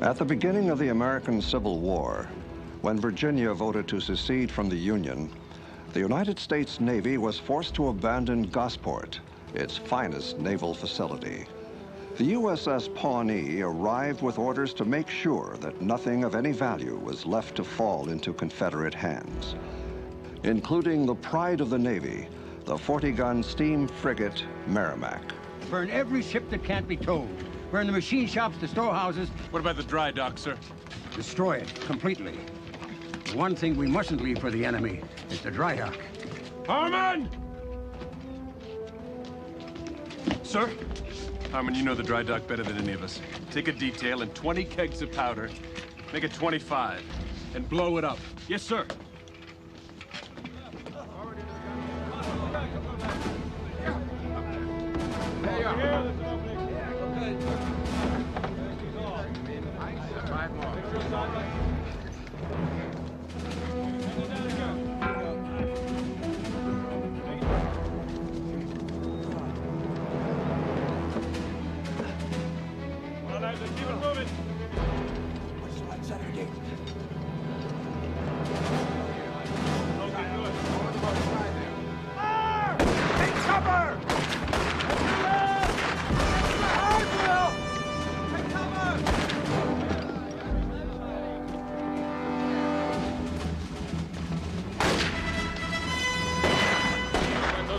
At the beginning of the American Civil War, when Virginia voted to secede from the Union, the United States Navy was forced to abandon Gosport, its finest naval facility. The USS Pawnee arrived with orders to make sure that nothing of any value was left to fall into Confederate hands, including the pride of the Navy, the 40-gun steam frigate Merrimack. Burn every ship that can't be towed. Burn the machine shops, the storehouses. What about the dry dock, sir? Destroy it completely. The one thing we mustn't leave for the enemy is the dry dock. Harmon! Sir? Harmon, you know the dry dock better than any of us. Take a detail and 20 kegs of powder. Make it 25. And blow it up. Yes, sir. There you are.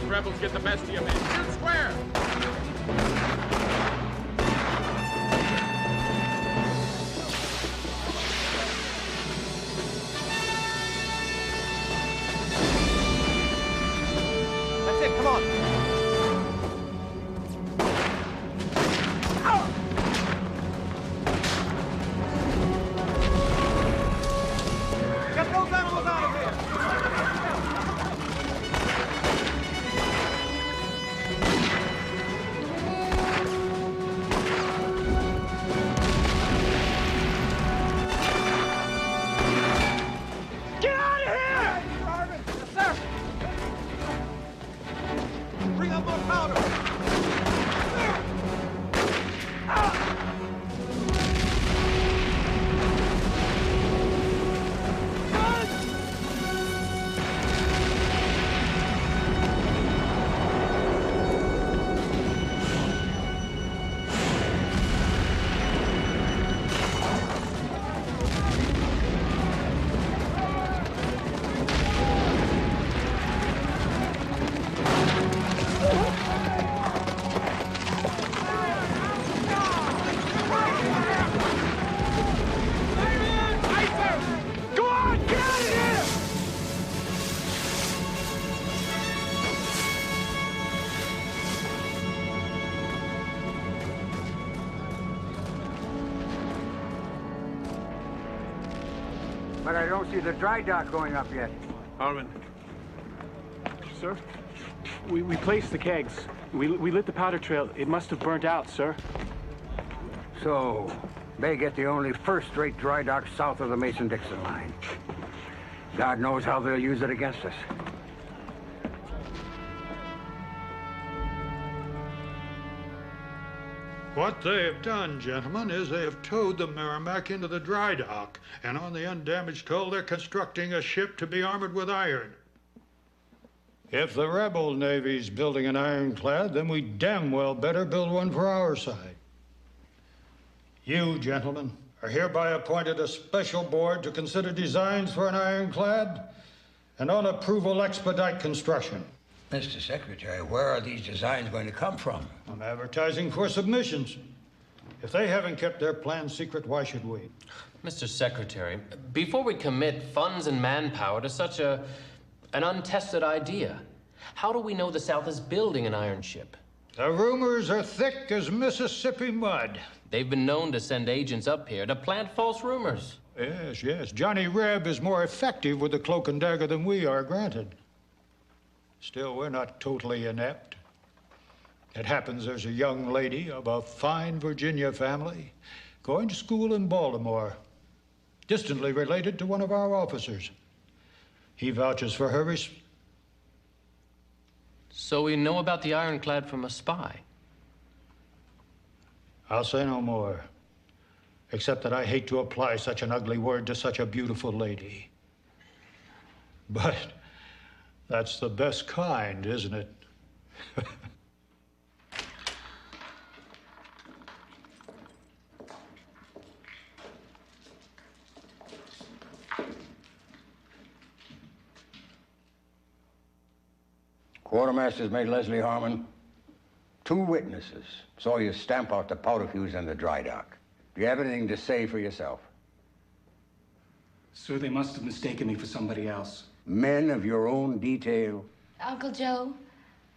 Rebels get the best of you, man. Shoot square! That's it, come on! Get those animals out of here! But I don't see the dry dock going up yet. Harmon. Sir? We placed the kegs. We lit the powder trail. It must have burnt out, sir. So, they get the only first-rate dry dock south of the Mason-Dixon line. God knows how they'll use it against us. What they have done, gentlemen, is they have towed the Merrimack into the dry dock, and on the undamaged hull, they're constructing a ship to be armored with iron. If the rebel Navy's building an ironclad, then we damn well better build one for our side. You, gentlemen, are hereby appointed a special board to consider designs for an ironclad, and on approval expedite construction. Mr. Secretary, where are these designs going to come from? I'm advertising for submissions. If they haven't kept their plans secret, why should we? Mr. Secretary, before we commit funds and manpower to such an untested idea, how do we know the South is building an iron ship? The rumors are thick as Mississippi mud. They've been known to send agents up here to plant false rumors. Yes, yes. Johnny Reb is more effective with the cloak and dagger than we are, granted. Still, we're not totally inept. It happens there's a young lady of a fine Virginia family going to school in Baltimore, distantly related to one of our officers. He vouches for her. So we know about the ironclad from a spy. I'll say no more. except that I hate to apply such an ugly word to such a beautiful lady. But that's the best kind, isn't it? Quartermaster's made Leslie Harmon. 2 witnesses saw you stamp out the powder fuse in the dry dock. Do you have anything to say for yourself? Sir, they must have mistaken me for somebody else. Men of your own detail? Uncle Joe,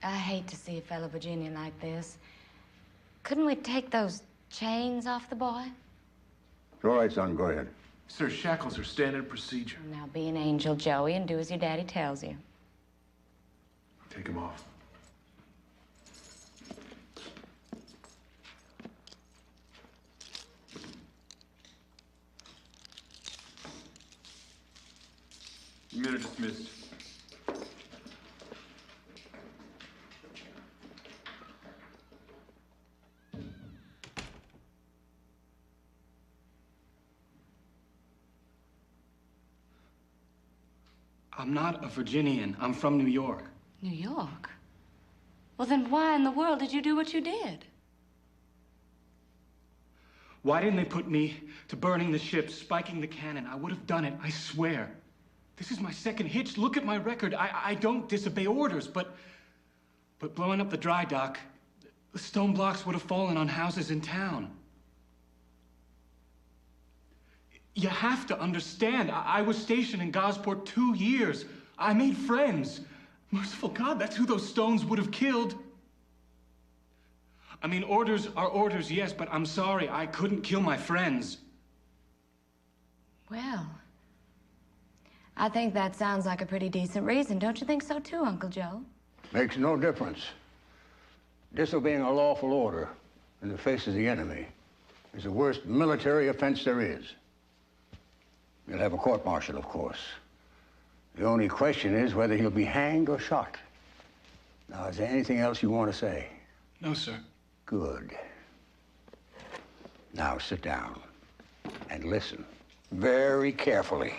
I hate to see a fellow Virginian like this. Couldn't we take those chains off the boy? It's all right, son. Go ahead. Sir, shackles are standard procedure. Now be an angel, Joey, and do as your daddy tells you. Take him off. Men are dismissed. I'm not a Virginian. I'm from New York. New York? Well, then why in the world did you do what you did? Why didn't they put me to burning the ship, spiking the cannon? I would have done it, I swear. This is my second hitch. Look at my record. I don't disobey orders, but blowing up the dry dock, the stone blocks would have fallen on houses in town. You have to understand, I was stationed in Gosport 2 years. I made friends. Merciful God, that's who those stones would have killed. I mean, orders are orders, yes, but I'm sorry, I couldn't kill my friends. Well, I think that sounds like a pretty decent reason. Don't you think so too, Uncle Joe? Makes no difference. Disobeying a lawful order in the face of the enemy is the worst military offense there is. You'll have a court-martial, of course. The only question is whether he'll be hanged or shot. Now, is there anything else you want to say? No, sir. Good. Now, sit down and listen very carefully.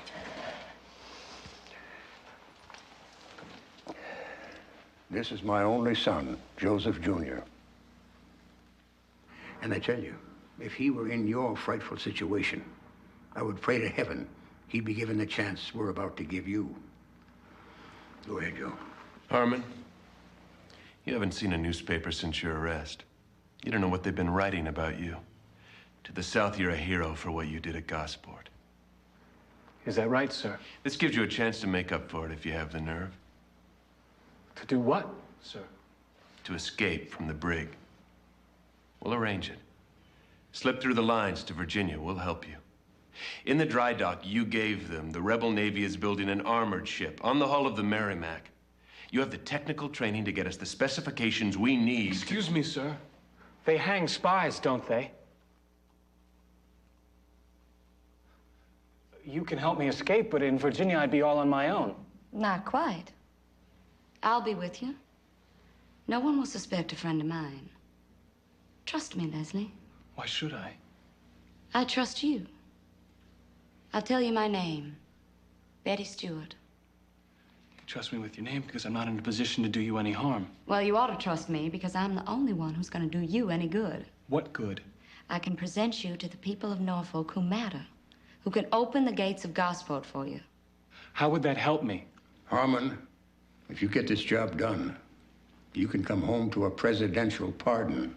This is my only son, Joseph Jr. And I tell you, if he were in your frightful situation, I would pray to heaven he'd be given the chance we're about to give you. Go ahead, Joe. Harmon, you haven't seen a newspaper since your arrest. You don't know what they've been writing about you. To the South, you're a hero for what you did at Gosport. Is that right, sir? This gives you a chance to make up for it if you have the nerve. To do what, sir? To escape from the brig. We'll arrange it. Slip through the lines to Virginia. We'll help you. In the dry dock, you gave them the rebel Navy is building an armored ship on the hull of the Merrimack. You have the technical training to get us the specifications we need. Excuse me, sir. They hang spies, don't they? You can help me escape, but in Virginia, I'd be all on my own. Not quite. I'll be with you. No one will suspect a friend of mine. Trust me, Leslie. Why should I? I trust you. I'll tell you my name. Betty Stewart. You trust me with your name because I'm not in a position to do you any harm. Well, you ought to trust me because I'm the only one who's going to do you any good. What good? I can present you to the people of Norfolk who matter, who can open the gates of Gosport for you. How would that help me? Harmon, if you get this job done, you can come home to a presidential pardon.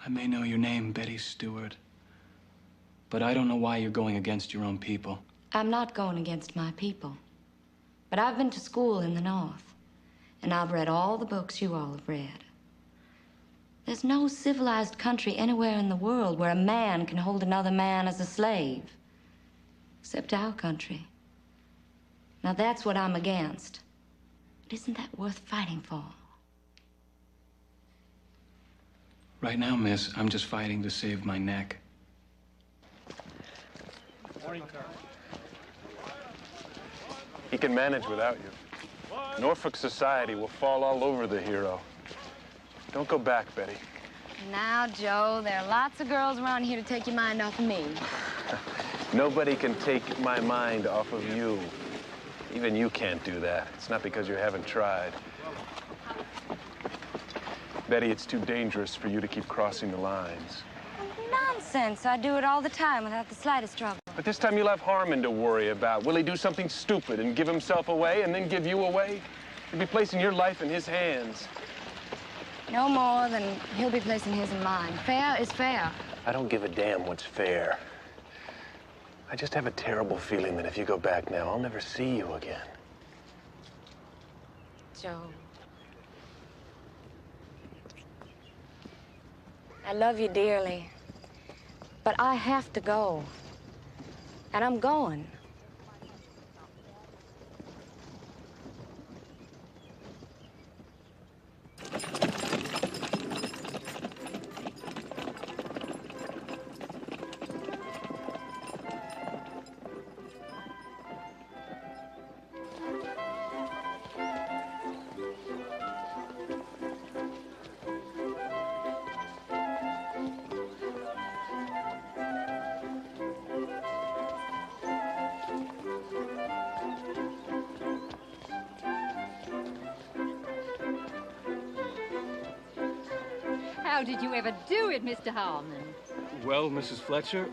I may know your name, Betty Stewart, but I don't know why you're going against your own people. I'm not going against my people. But I've been to school in the North, and I've read all the books you all have read. There's no civilized country anywhere in the world where a man can hold another man as a slave, except our country. Now that's what I'm against. But isn't that worth fighting for? Right now, miss, I'm just fighting to save my neck. He can manage without you. Norfolk society will fall all over the hero. Don't go back, Betty. Now, Joe, there are lots of girls around here to take your mind off of me. Nobody can take my mind off of you. Even you can't do that. It's not because you haven't tried. Betty, it's too dangerous for you to keep crossing the lines. Nonsense. I do it all the time without the slightest trouble. But this time you'll have Harmon to worry about. Will he do something stupid and give himself away and then give you away? You'll be placing your life in his hands. No more than he'll be placing his in mine. Fair is fair. I don't give a damn what's fair. I just have a terrible feeling that if you go back now, I'll never see you again. Joe. I love you dearly. But I have to go. And I'm going. How did you ever do it, Mr. Harmon? Well, Mrs. Fletcher,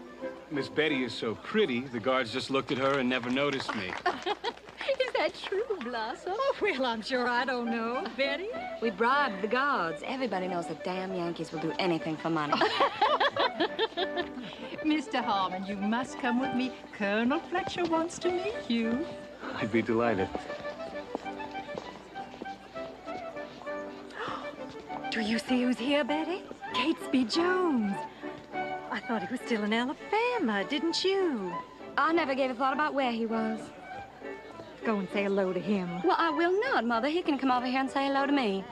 Miss Betty is so pretty, the guards just looked at her and never noticed me. Is that true, Blossom? Oh, well, I'm sure I don't know. Betty? We bribed the guards. Everybody knows the damn Yankees will do anything for money. Mr. Harmon, you must come with me. Colonel Fletcher wants to meet you. I'd be delighted. Do you see who's here, Betty? Catesby Jones. I thought he was still in Alabama, didn't you? I never gave a thought about where he was. Go and say hello to him. Well, I will not, Mother. He can come over here and say hello to me.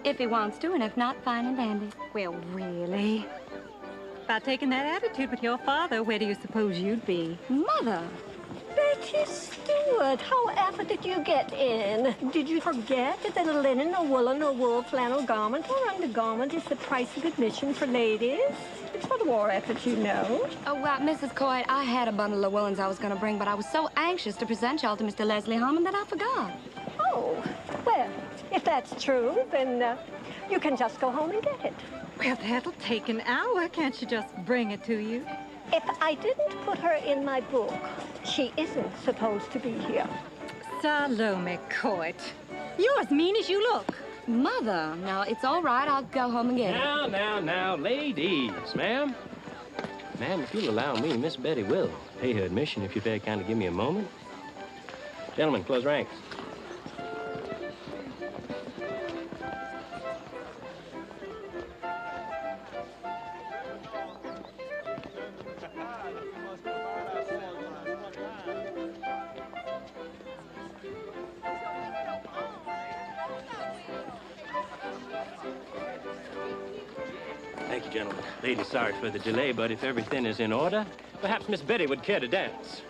If he wants to, and if not, fine and dandy. Well, really? By taking that attitude with your father, where do you suppose you'd be? Mother! Betty Stewart, however did you get in? Did you forget that a linen, a woolen, or wool flannel garment or undergarment is the price of admission for ladies? It's for the war effort, you know. Oh, well, Mrs. Coy, I had a bundle of woolens I was going to bring, but I was so anxious to present y'all to Mr. Leslie Harmon that I forgot. Oh, well, if that's true, then you can just go home and get it. Well, that'll take an hour. Can't she just bring it to you? If I didn't put her in my book, she isn't supposed to be here. Salome Coit, you're as mean as you look. Mother, now, it's all right. I'll go home and get it. Now, ladies, ma'am. Ma'am, if you'll allow me, Miss Betty will pay her admission if you'd very kindly give me a moment. Gentlemen, close ranks. Thank you, gentlemen. Ladies, sorry for the delay, but if everything is in order, perhaps Miss Betty would care to dance.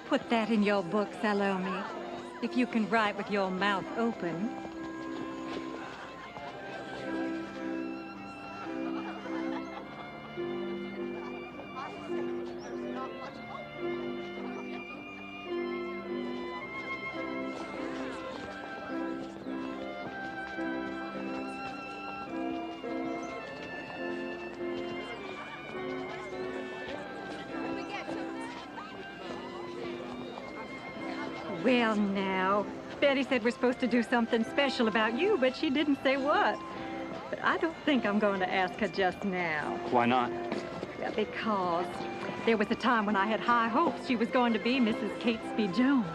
Put that in your book, Salome. If you can write with your mouth open. Well, now, Betty said we're supposed to do something special about you, but she didn't say what. But I don't think I'm going to ask her just now. Why not? Well, because there was a time when I had high hopes she was going to be Mrs. Catesby Jones.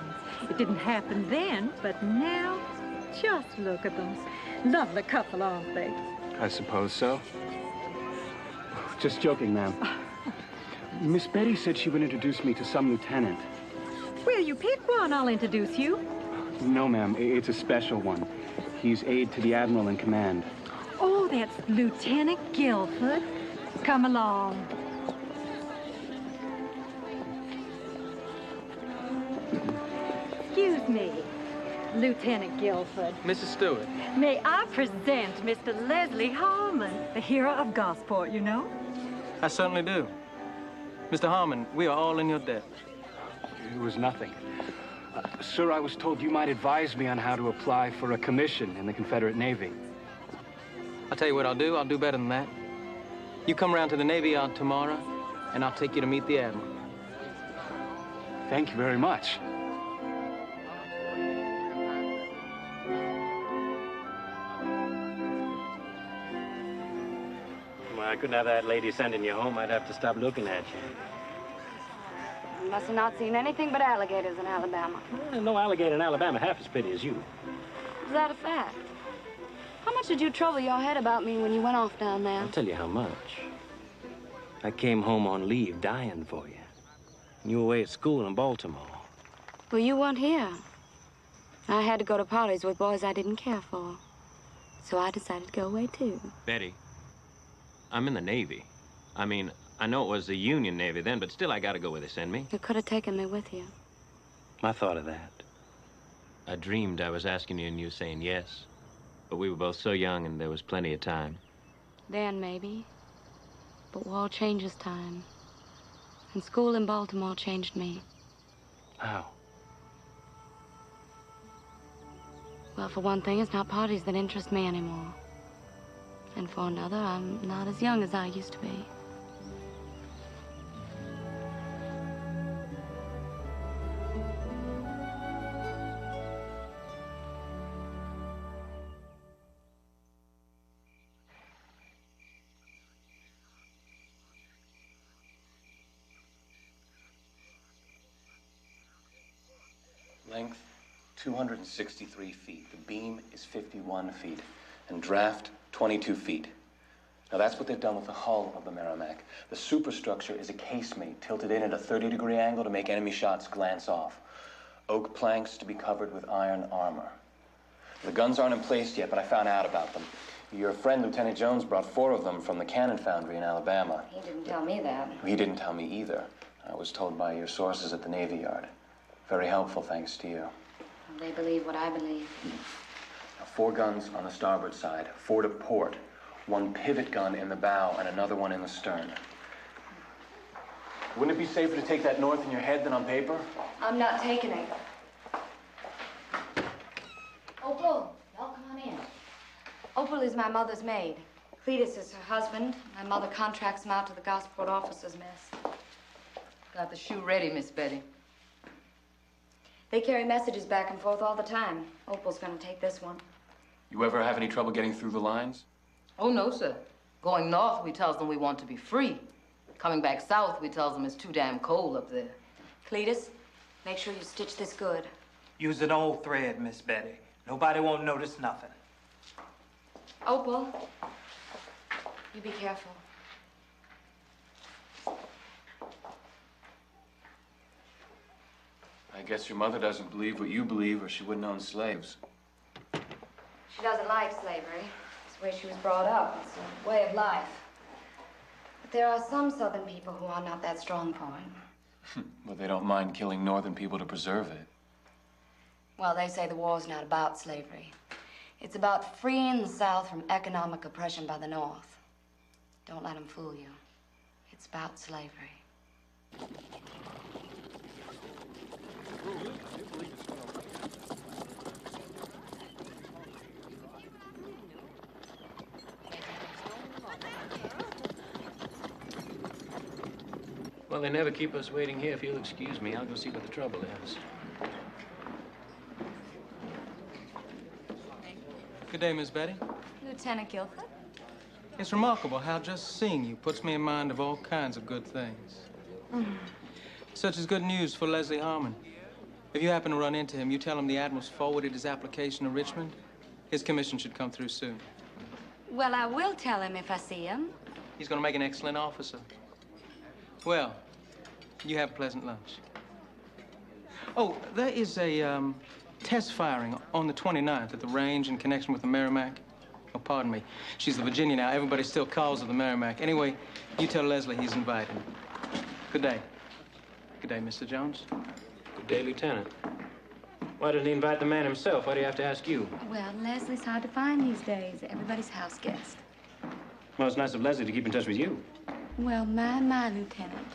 It didn't happen then, but now, just look at them. Lovely couple, aren't they? I suppose so. Just joking, ma'am. Miss Betty said she would introduce me to some lieutenant. Well, you pick one, I'll introduce you. No, ma'am. It's a special one. He's aide to the admiral in command. Oh, that's Lieutenant Guilford. Come along. excuse me, Lieutenant Guilford. Mrs. Stewart. May I present Mr. Leslie Harmon, the hero of Gosport, you know? I certainly do. Mr. Harmon, we are all in your debt. It was nothing. Sir, I was told you might advise me on how to apply for a commission in the Confederate Navy. I'll tell you what I'll do. I'll do better than that. You come around to the Navy Yard tomorrow, and I'll take you to meet the Admiral. Thank you very much. Well, I couldn't have that lady sending you home. I'd have to stop looking at you. You must have not seen anything but alligators in Alabama. Well, no alligator in Alabama half as pretty as you. Is that a fact? How much did you trouble your head about me when you went off down there? I'll tell you how much. I came home on leave dying for you. You were away at school in Baltimore. Well, you weren't here. I had to go to parties with boys I didn't care for. So I decided to go away, too. Betty, I'm in the Navy. I mean, I know it was the Union Navy then, but still I gotta go where they send me. You could have taken me with you. I thought of that. I dreamed I was asking you and you saying yes. But we were both so young and there was plenty of time. Then, maybe. But war changes time. And school in Baltimore changed me. How? Well, for one thing, it's not parties that interest me anymore. And for another, I'm not as young as I used to be. Length, 263 feet. The beam is 51 feet. And draft, 22 feet. Now that's what they've done with the hull of the Merrimack. The superstructure is a casemate tilted in at a 30-degree angle to make enemy shots glance off. Oak planks to be covered with iron armor. The guns aren't in place yet, but I found out about them. Your friend, Lieutenant Jones, brought 4 of them from the cannon foundry in Alabama. He didn't tell me that. He didn't tell me either. I was told by your sources at the Navy Yard. Very helpful, thanks to you. They believe what I believe. Now, 4 guns on the starboard side, 4 to port, 1 pivot gun in the bow, and another one in the stern. Wouldn't it be safer to take that north in your head than on paper? I'm not taking it. Opal, come on in. Opal is my mother's maid. Cletus is her husband. My mother contracts him out to the Gosport officers' mess. Got the shoe ready, Miss Betty. They carry messages back and forth all the time. Opal's gonna take this one. You ever have any trouble getting through the lines? Oh, no, sir. Going north, we tells them we want to be free. Coming back south, we tells them it's too damn cold up there. Cletus, make sure you stitch this good. Use an old thread, Miss Betty. Nobody won't notice nothing. Opal, you be careful. I guess your mother doesn't believe what you believe, or she wouldn't own slaves. She doesn't like slavery. It's the way she was brought up. It's a way of life. But there are some Southern people who are not that strong for it. Well, they don't mind killing Northern people to preserve it. Well, they say the war's not about slavery. It's about freeing the South from economic oppression by the North. Don't let them fool you. It's about slavery. Well, they never keep us waiting here. If you'll excuse me, I'll go see what the trouble is. Good day, Miss Betty. Lieutenant Guilford? It's remarkable how just seeing you puts me in mind of all kinds of good things. Such as good news for Leslie Harmon. If you happen to run into him, you tell him the Admiral's forwarded his application to Richmond. His commission should come through soon. Well, I will tell him if I see him. He's going to make an excellent officer. Well, you have a pleasant lunch. Oh, there is a test firing on the 29th at the range in connection with the Merrimack. Oh, pardon me. She's the Virginia now. Everybody still calls her the Merrimack. Anyway, you tell Leslie he's invited. Good day. Good day, Mr. Jones. Good day, Lieutenant. Why didn't he invite the man himself? Why do you have to ask you? Well, Leslie's hard to find these days. Everybody's house guest. Well, it's nice of Leslie to keep in touch with you. Well, my Lieutenant.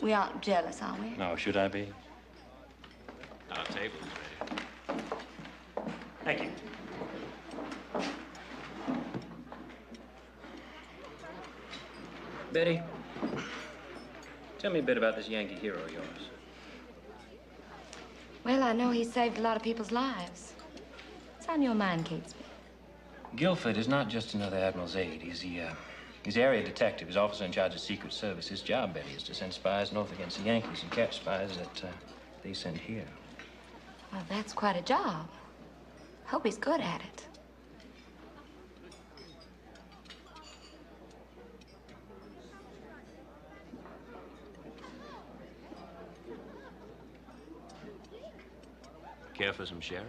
We aren't jealous, are we? No, should I be? Our table's ready. Thank you. Betty, tell me a bit about this Yankee hero of yours. Well, I know he saved a lot of people's lives. What's on your mind, Catesby? Guilford is not just another admiral's aide. He's area detective. He's officer in charge of Secret Service. His job, Betty, is to send spies north against the Yankees and catch spies that they send here. Well, that's quite a job. Hope he's good at it. Care for some sherry?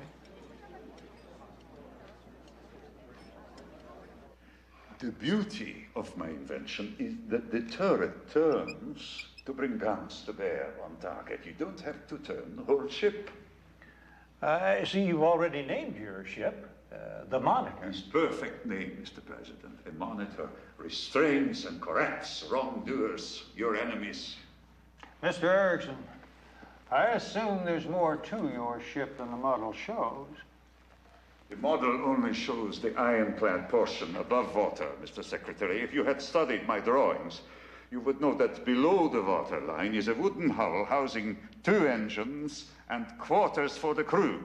The beauty of my invention is that the turret turns to bring guns to bear on target. You don't have to turn the whole ship. I see you've already named your ship, the Monitor. His perfect name, Mr. President. A monitor restrains and corrects wrongdoers, your enemies. Mr. Erickson, I assume there's more to your ship than the model shows. The model only shows the ironclad portion above water, Mr. Secretary. If you had studied my drawings, you would know that below the waterline is a wooden hull housing 2 engines and quarters for the crew.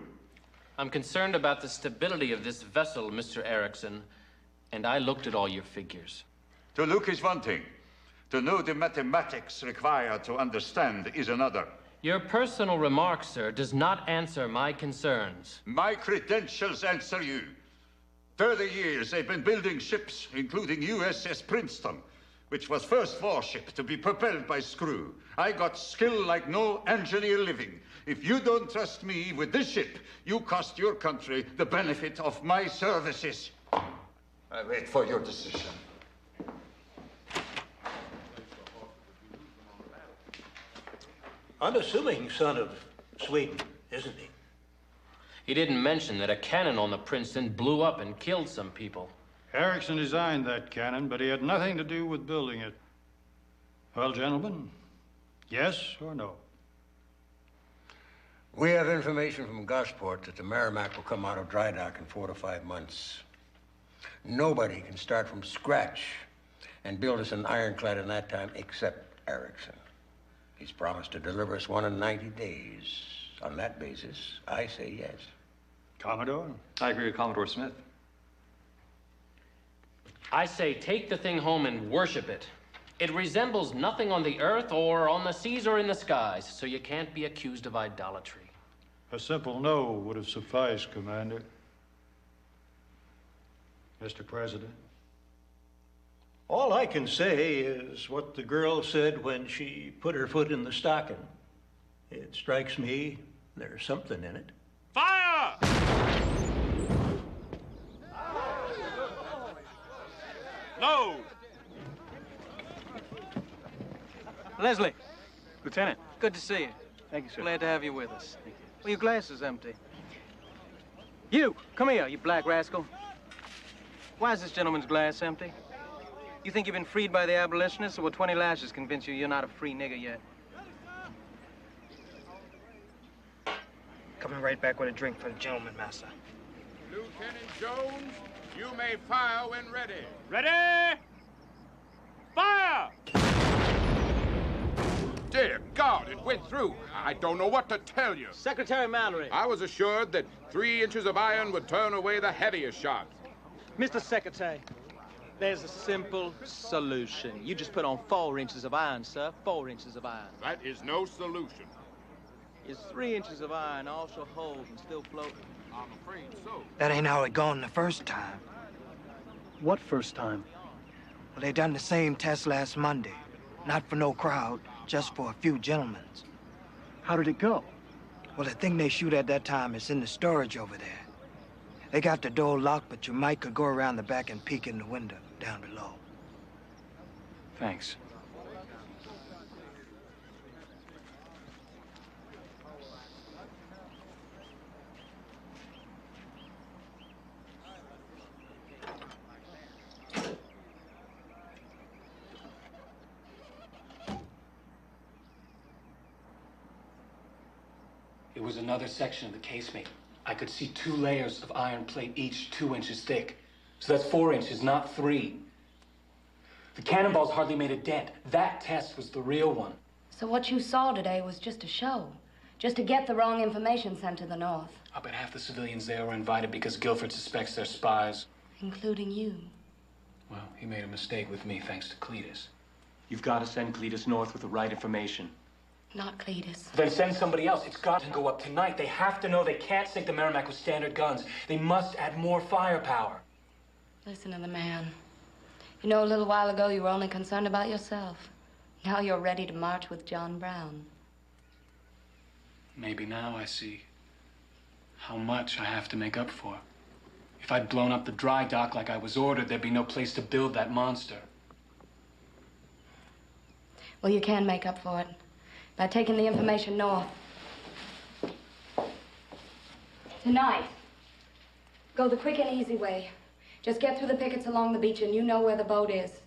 I'm concerned about the stability of this vessel, Mr. Erickson, and I looked at all your figures. To look is one thing. To know the mathematics required to understand is another. Your personal remark, sir, does not answer my concerns. My credentials answer you. 30 years they've been building ships, including USS Princeton, which was first warship to be propelled by screw. I got skill like no engineer living. If you don't trust me with this ship, you cost your country the benefit of my services. I wait for your decision. Unassuming son of Sweden, isn't he? He didn't mention that a cannon on the Princeton blew up and killed some people. Erickson designed that cannon, but he had nothing to do with building it. Well, gentlemen, yes or no? We have information from Gosport that the Merrimack will come out of dry dock in 4 to 5 months. Nobody can start from scratch and build us an ironclad in that time except Erickson. He's promised to deliver us one in 90 days. On that basis, I say yes. Commodore? I agree with Commodore Smith. I say take the thing home and worship it. It resembles nothing on the earth or on the seas or in the skies, so you can't be accused of idolatry. A simple no would have sufficed, Commander. Mr. President? All I can say is what the girl said when she put her foot in the stocking. It strikes me there's something in it. Fire! Load! Leslie. Lieutenant. Good to see you. Thank you, sir. Glad to have you with us. Well, your glass is empty. You, come here, you black rascal. Why is this gentleman's glass empty? You think you've been freed by the abolitionists, or will 20 lashes convince you you're not a free nigger yet? Coming right back with a drink for the gentleman, Master. Lieutenant Jones, you may fire when ready. Ready? Fire! Dear God, it went through. I don't know what to tell you. Secretary Mallory. I was assured that 3 inches of iron would turn away the heaviest shot. Mr. Secretary, there's a simple solution. You just put on 4 inches of iron, sir. 4 inches of iron. That is no solution. Is 3 inches of iron also hold and still floating? I'm afraid so. That ain't how it gone the first time. What first time? Well, they done the same test last Monday. Not for no crowd, just for a few gentlemen. How did it go? Well, the thing they shoot at that time is in the storage over there. They got the door locked, but you might could go around the back and peek in the window down below. Thanks. It was another section of the casemate. I could see 2 layers of iron plate, each 2 inches thick. So that's 4 inches, not 3. The cannonballs hardly made a dent. That test was the real one. So what you saw today was just a show? Just to get the wrong information sent to the North? I bet half the civilians there were invited because Guilford suspects they're spies. Including you. Well, he made a mistake with me thanks to Cletus. You've got to send Cletus north with the right information. Not Cletus. Then send somebody else. It's got to go up tonight. They have to know they can't sink the Merrimack with standard guns. They must add more firepower. Listen to the man. You know, a little while ago, you were only concerned about yourself. Now you're ready to march with John Brown. Maybe now I see how much I have to make up for. If I'd blown up the dry dock like I was ordered, there'd be no place to build that monster. Well, you can make up for it by taking the information north. Tonight, go the quick and easy way. Just get through the pickets along the beach and you know where the boat is.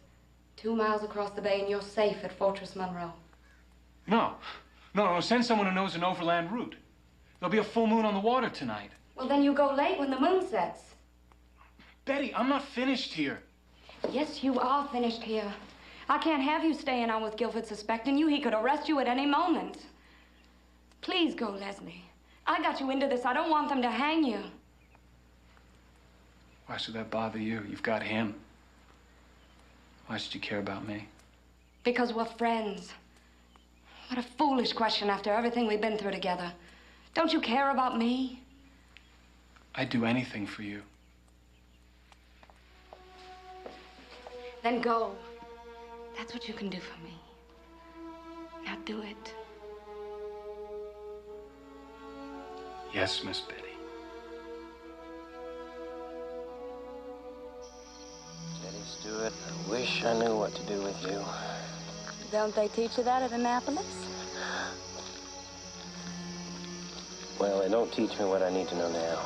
2 miles across the bay and you're safe at Fortress Monroe. No. Send someone who knows an overland route. There'll be a full moon on the water tonight. Well, then you go late when the moon sets. Betty, I'm not finished here. Yes, you are finished here. I can't have you staying on with Guilford suspecting you. He could arrest you at any moment. Please go, Leslie. I got you into this. I don't want them to hang you. Why should that bother you? You've got him. Why should you care about me? Because we're friends. What a foolish question after everything we've been through together. Don't you care about me? I'd do anything for you. Then go. That's what you can do for me. Now do it. Yes, Miss Betty. Steady, Stewart. I wish I knew what to do with you. Don't they teach you that at Annapolis? Well, they don't teach me what I need to know now.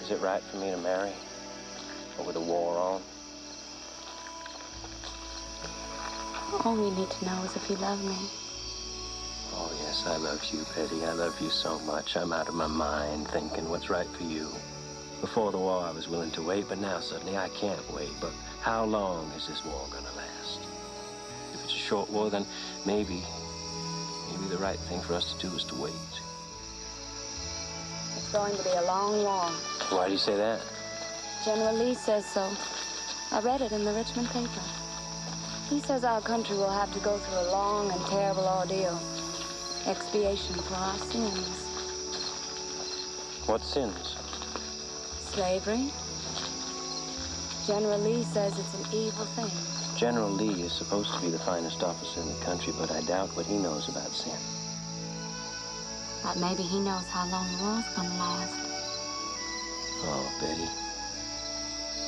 Is it right for me to marry? Or with the war on? All we need to know is if you love me. Oh, yes, I love you, Betty. I love you so much. I'm out of my mind thinking what's right for you. Before the war, I was willing to wait, but now suddenly I can't wait. But how long is this war gonna last? If it's a short war, then maybe the right thing for us to do is to wait. It's going to be a long war. Why do you say that? General Lee says so. I read it in the Richmond paper. He says our country will have to go through a long and terrible ordeal. Expiation for our sins. What sins? Slavery. General Lee says it's an evil thing. General Lee is supposed to be the finest officer in the country, but I doubt what he knows about sin. But maybe he knows how long the war's gonna last. Oh, Betty.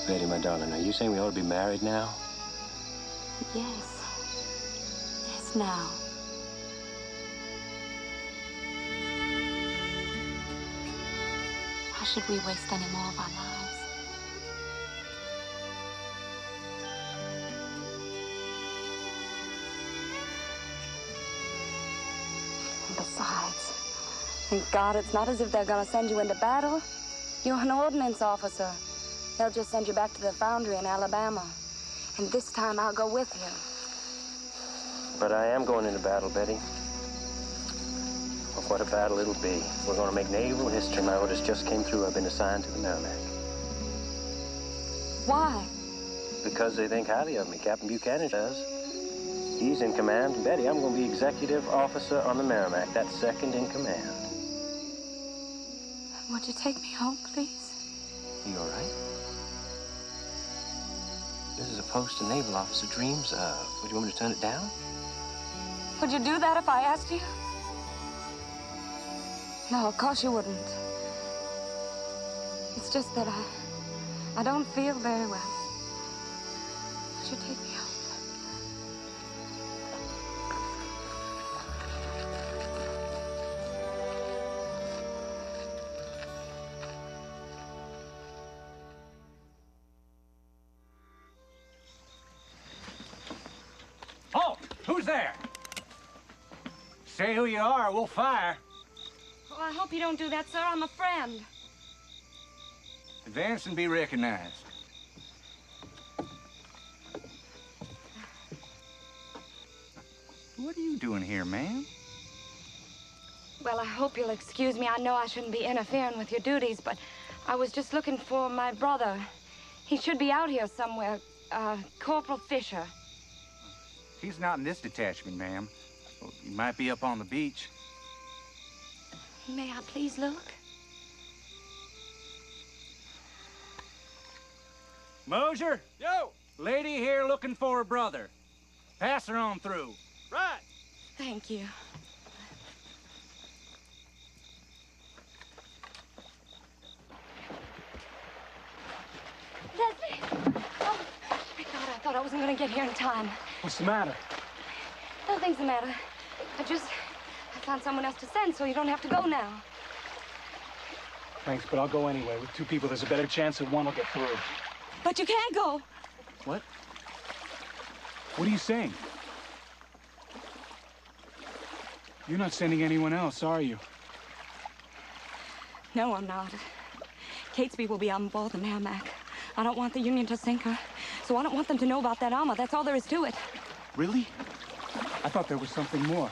Betty, my darling, are you saying we ought to be married now? Yes. Yes, now. Why should we waste any more of our lives? And besides, thank God it's not as if they're gonna send you into battle. You're an ordnance officer. They'll just send you back to the foundry in Alabama. And this time I'll go with you. But I am going into battle, Betty. Well, what a battle it'll be. We're going to make naval history. My orders just came through. I've been assigned to the Merrimack. Why? Because they think highly of me. Captain Buchanan does. He's in command. And Betty, I'm going to be executive officer on the Merrimack. That's second in command. Would you take me home, please? You all right? This is a post a naval officer dreams of. Would you want me to turn it down? Would you do that if I asked you? No, of course you wouldn't. It's just that I don't feel very well. Would you take me home? Halt! Who's there? Say who you are, we'll fire. Oh, I hope you don't do that, sir. I'm a friend. Advance and be recognized. What are you doing here, ma'am? Well, I hope you'll excuse me. I know I shouldn't be interfering with your duties, but I was just looking for my brother. He should be out here somewhere. Corporal Fisher. He's not in this detachment, ma'am. Well, he might be up on the beach. May I please look? Mosier? Yo! Lady here looking for her brother. Pass her on through. Right. Thank you. Leslie! Oh, my God, I thought I wasn't going to get here in time. What's the matter? Nothing's the matter. I found someone else to send, so you don't have to go now. Thanks, but I'll go anyway. With two people, there's a better chance that one will get through. But you can't go. What? What are you saying? You're not sending anyone else, are you? No, I'm not. Catesby will be on board the Merrimack. I don't want the Union to sink her, so I don't want them to know about that armor. That's all there is to it. Really? I thought there was something more.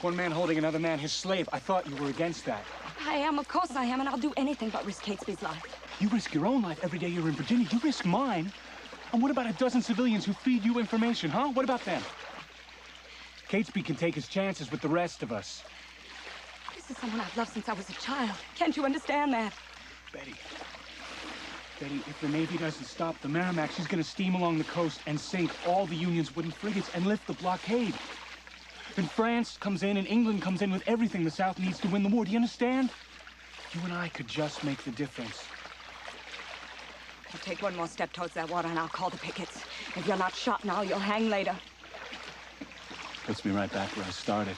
One man holding another man his slave. I thought you were against that. I am, of course I am, and I'll do anything but risk Catesby's life. You risk your own life every day you're in Virginia. You risk mine. And what about a dozen civilians who feed you information, huh? What about them? Catesby can take his chances with the rest of us. This is someone I've loved since I was a child. Can't you understand that? Betty, if the Navy doesn't stop the Merrimack, she's gonna steam along the coast and sink all the Union's wooden frigates and lift the blockade. Then France comes in and England comes in with everything the South needs to win the war. Do you understand? You and I could just make the difference. You take one more step towards that water and I'll call the pickets. If you're not shot now, you'll hang later. Puts me right back where I started.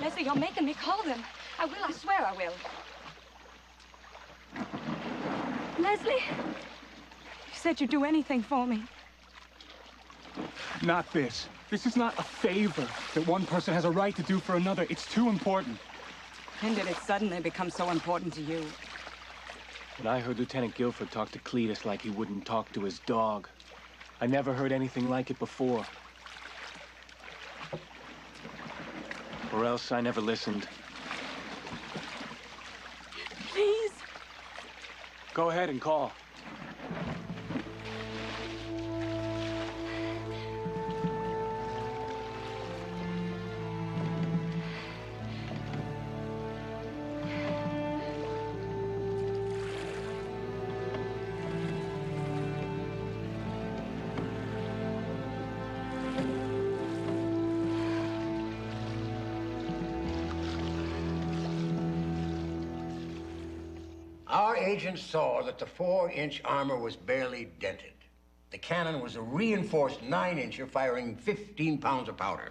Leslie, you're making me call them. I will, I swear I will. Leslie, you said you'd do anything for me. Not this. This is not a favor that one person has a right to do for another. It's too important. When did it suddenly become so important to you? When I heard Lieutenant Guilford talk to Cletus like he wouldn't talk to his dog. I never heard anything like it before. Or else I never listened. Please. Go ahead and call. Our agents saw that the 4-inch armor was barely dented. The cannon was a reinforced 9-incher firing 15 pounds of powder.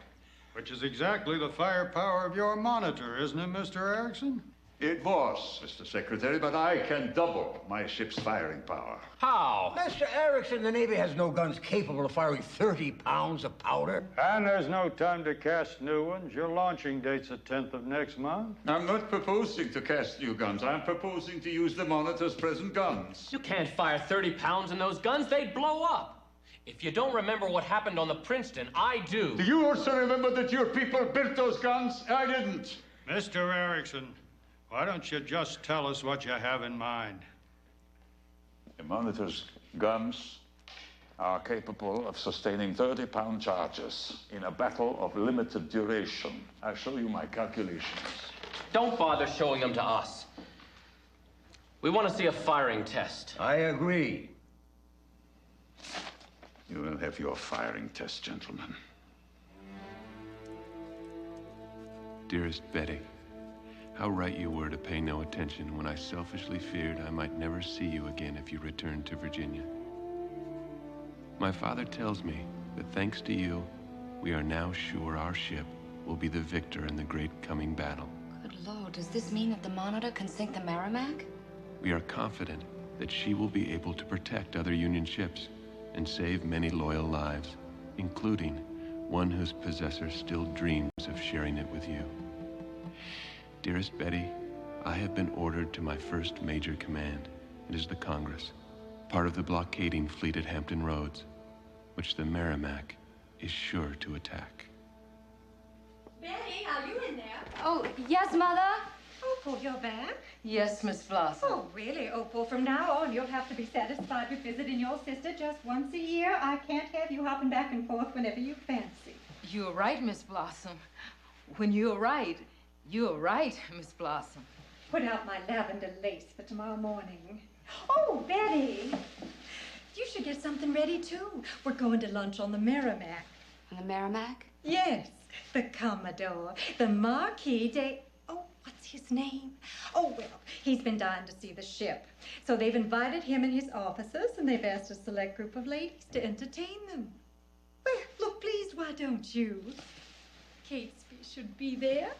Which is exactly the firepower of your monitor, isn't it, Mr. Erickson? It was, Mr. Secretary, but I can double my ship's firing power. How? Mr. Erickson, the Navy has no guns capable of firing 30 pounds of powder. And there's no time to cast new ones. Your launching date's the 10th of next month. I'm not proposing to cast new guns. I'm proposing to use the Monitor's present guns. You can't fire 30 pounds in those guns. They'd blow up. If you don't remember what happened on the Princeton, I do. Do you also remember that your people built those guns? I didn't. Mr. Erickson, why don't you just tell us what you have in mind? The Monitor's guns are capable of sustaining 30-pound charges in a battle of limited duration. I'll show you my calculations. Don't bother showing them to us. We want to see a firing test. I agree. You will have your firing test, gentlemen. Dearest Betty, how right you were to pay no attention when I selfishly feared I might never see you again if you returned to Virginia. My father tells me that thanks to you, we are now sure our ship will be the victor in the great coming battle. Good Lord, does this mean that the Monitor can sink the Merrimack? We are confident that she will be able to protect other Union ships and save many loyal lives, including one whose possessor still dreams of sharing it with you. Dearest Betty, I have been ordered to my first major command. It is the Congress, part of the blockading fleet at Hampton Roads, which the Merrimack is sure to attack. Betty, are you in there? Oh, yes, Mother? Opal, you're back? Yes, Miss Blossom. Oh, really, Opal? From now on, you'll have to be satisfied with visiting your sister just once a year. I can't have you hopping back and forth whenever you fancy. You're right, Miss Blossom. When you're right, Miss Blossom. Put out my lavender lace for tomorrow morning. Oh, Betty, you should get something ready, too. We're going to lunch on the Merrimack. On the Merrimack? Yes, the Commodore, the Marquis de... Oh, what's his name? Oh, well, he's been dying to see the ship. So they've invited him and his officers, and they've asked a select group of ladies to entertain them. Well, look pleased, why don't you? Catesby should be there.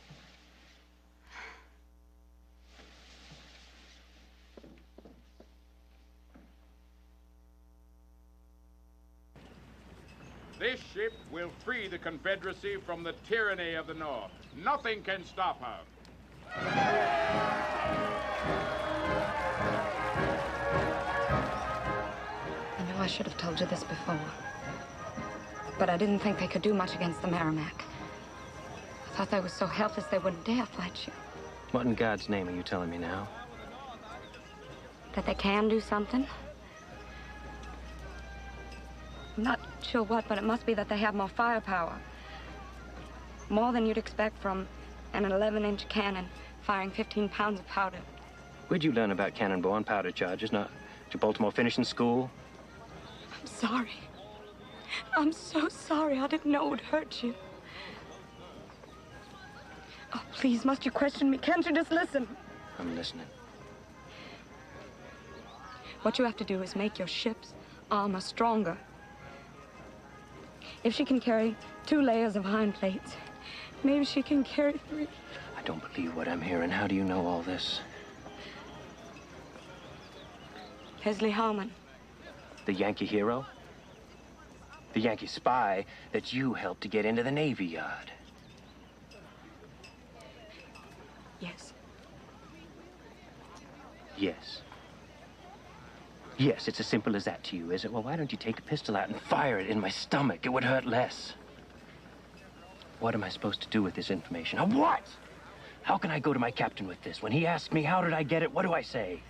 This ship will free the Confederacy from the tyranny of the North. Nothing can stop her. I know I should have told you this before. But I didn't think they could do much against the Merrimack. I thought they were so helpless they wouldn't dare fight you. What in God's name are you telling me now? That they can do something? I'm not sure what, but it must be that they have more firepower. More than you'd expect from an 11-inch cannon firing 15 pounds of powder. Where'd you learn about cannonball and powder charges? Not to Baltimore finishing school? I'm sorry. I'm so sorry. I didn't know it would hurt you. Oh, please, must you question me? Can't you just listen? I'm listening. What you have to do is make your ship's armor stronger. If she can carry 2 layers of hind plates, maybe she can carry 3. I don't believe what I'm hearing. How do you know all this? Leslie Harmon. The Yankee hero? The Yankee spy that you helped to get into the Navy Yard? Yes. Yes. Yes, it's as simple as that to you, is it? Well, why don't you take a pistol out and fire it in my stomach? It would hurt less. What am I supposed to do with this information? What? How can I go to my captain with this? When he asks me, how did I get it, what do I say?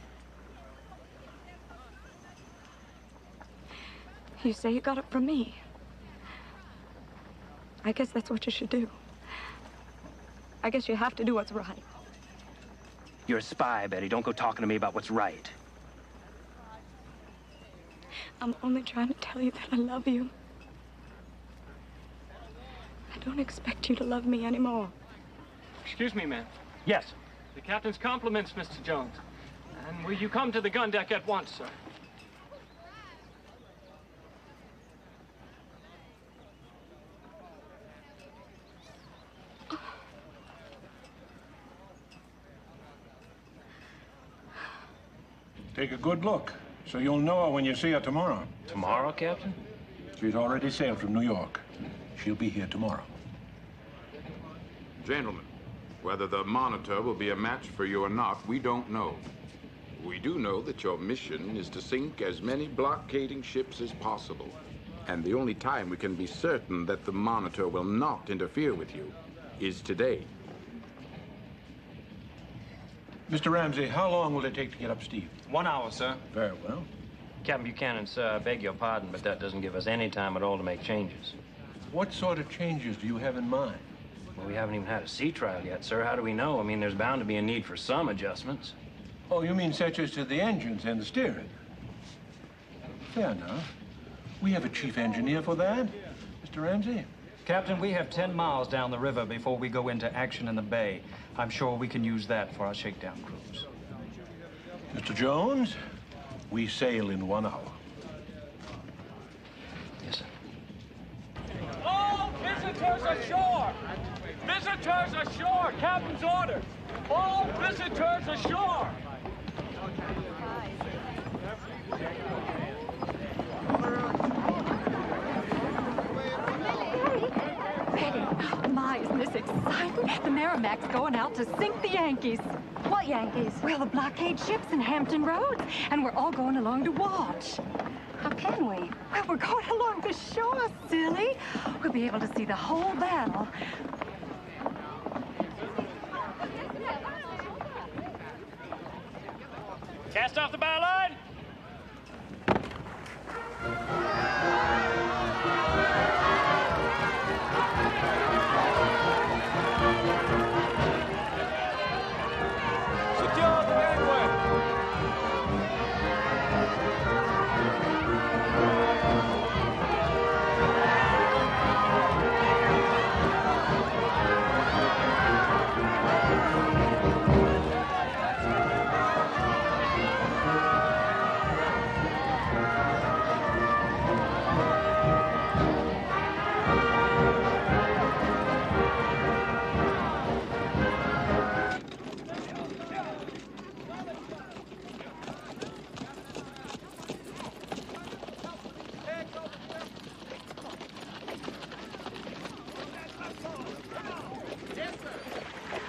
You say you got it from me. I guess that's what you should do. I guess you have to do what's right. You're a spy, Betty. Don't go talking to me about what's right. I'm only trying to tell you that I love you. I don't expect you to love me anymore. Excuse me, ma'am. Yes. The captain's compliments, Mr. Jones. And will you come to the gun deck at once, sir? Take a good look, so you'll know her when you see her tomorrow. Tomorrow, Captain? She's already sailed from New York. She'll be here tomorrow. Gentlemen, whether the Monitor will be a match for you or not, we don't know. We do know that your mission is to sink as many blockading ships as possible. And the only time we can be certain that the Monitor will not interfere with you is today. Mr. Ramsey, how long will it take to get up Steve? 1 hour, sir. Very well. Captain Buchanan, sir, I beg your pardon, but that doesn't give us any time at all to make changes. What sort of changes do you have in mind? Well, we haven't even had a sea trial yet, sir. How do we know? I mean, there's bound to be a need for some adjustments. Oh, you mean such as to the engines and the steering? Fair enough. We have a chief engineer for that, Mr. Ramsey. Captain, we have 10 miles down the river before we go into action in the bay. I'm sure we can use that for our shakedown cruise. Mr. Jones, we sail in 1 hour. Yes, sir. All visitors ashore! Visitors ashore! Captain's orders! All visitors ashore! My, isn't this exciting? The Merrimack's going out to sink the Yankees. What Yankees? Well, the blockade ships in Hampton Roads, and we're all going along to watch. How can we? Well, we're going along the shore, silly. We'll be able to see the whole battle. Cast off the bow line. Secure the gangway.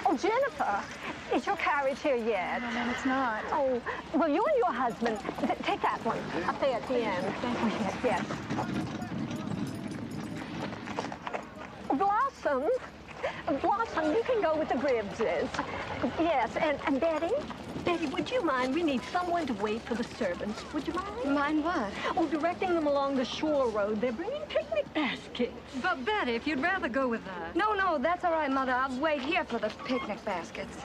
Oh, Jennifer, is your carriage here yet? No, it's not. Oh, well, you and your husband, take that one up there at the end. Oh, yes, yes. Blossom, Blossom, you can go with the Gribbses. Yes, and Betty? Betty, would you mind? We need someone to wait for the servants. Would you mind? Mind what? Oh, directing them along the shore road. They're bringing picnic baskets. But, Betty, if you'd rather go with us. No, that's all right, Mother. I'll wait here for the picnic baskets.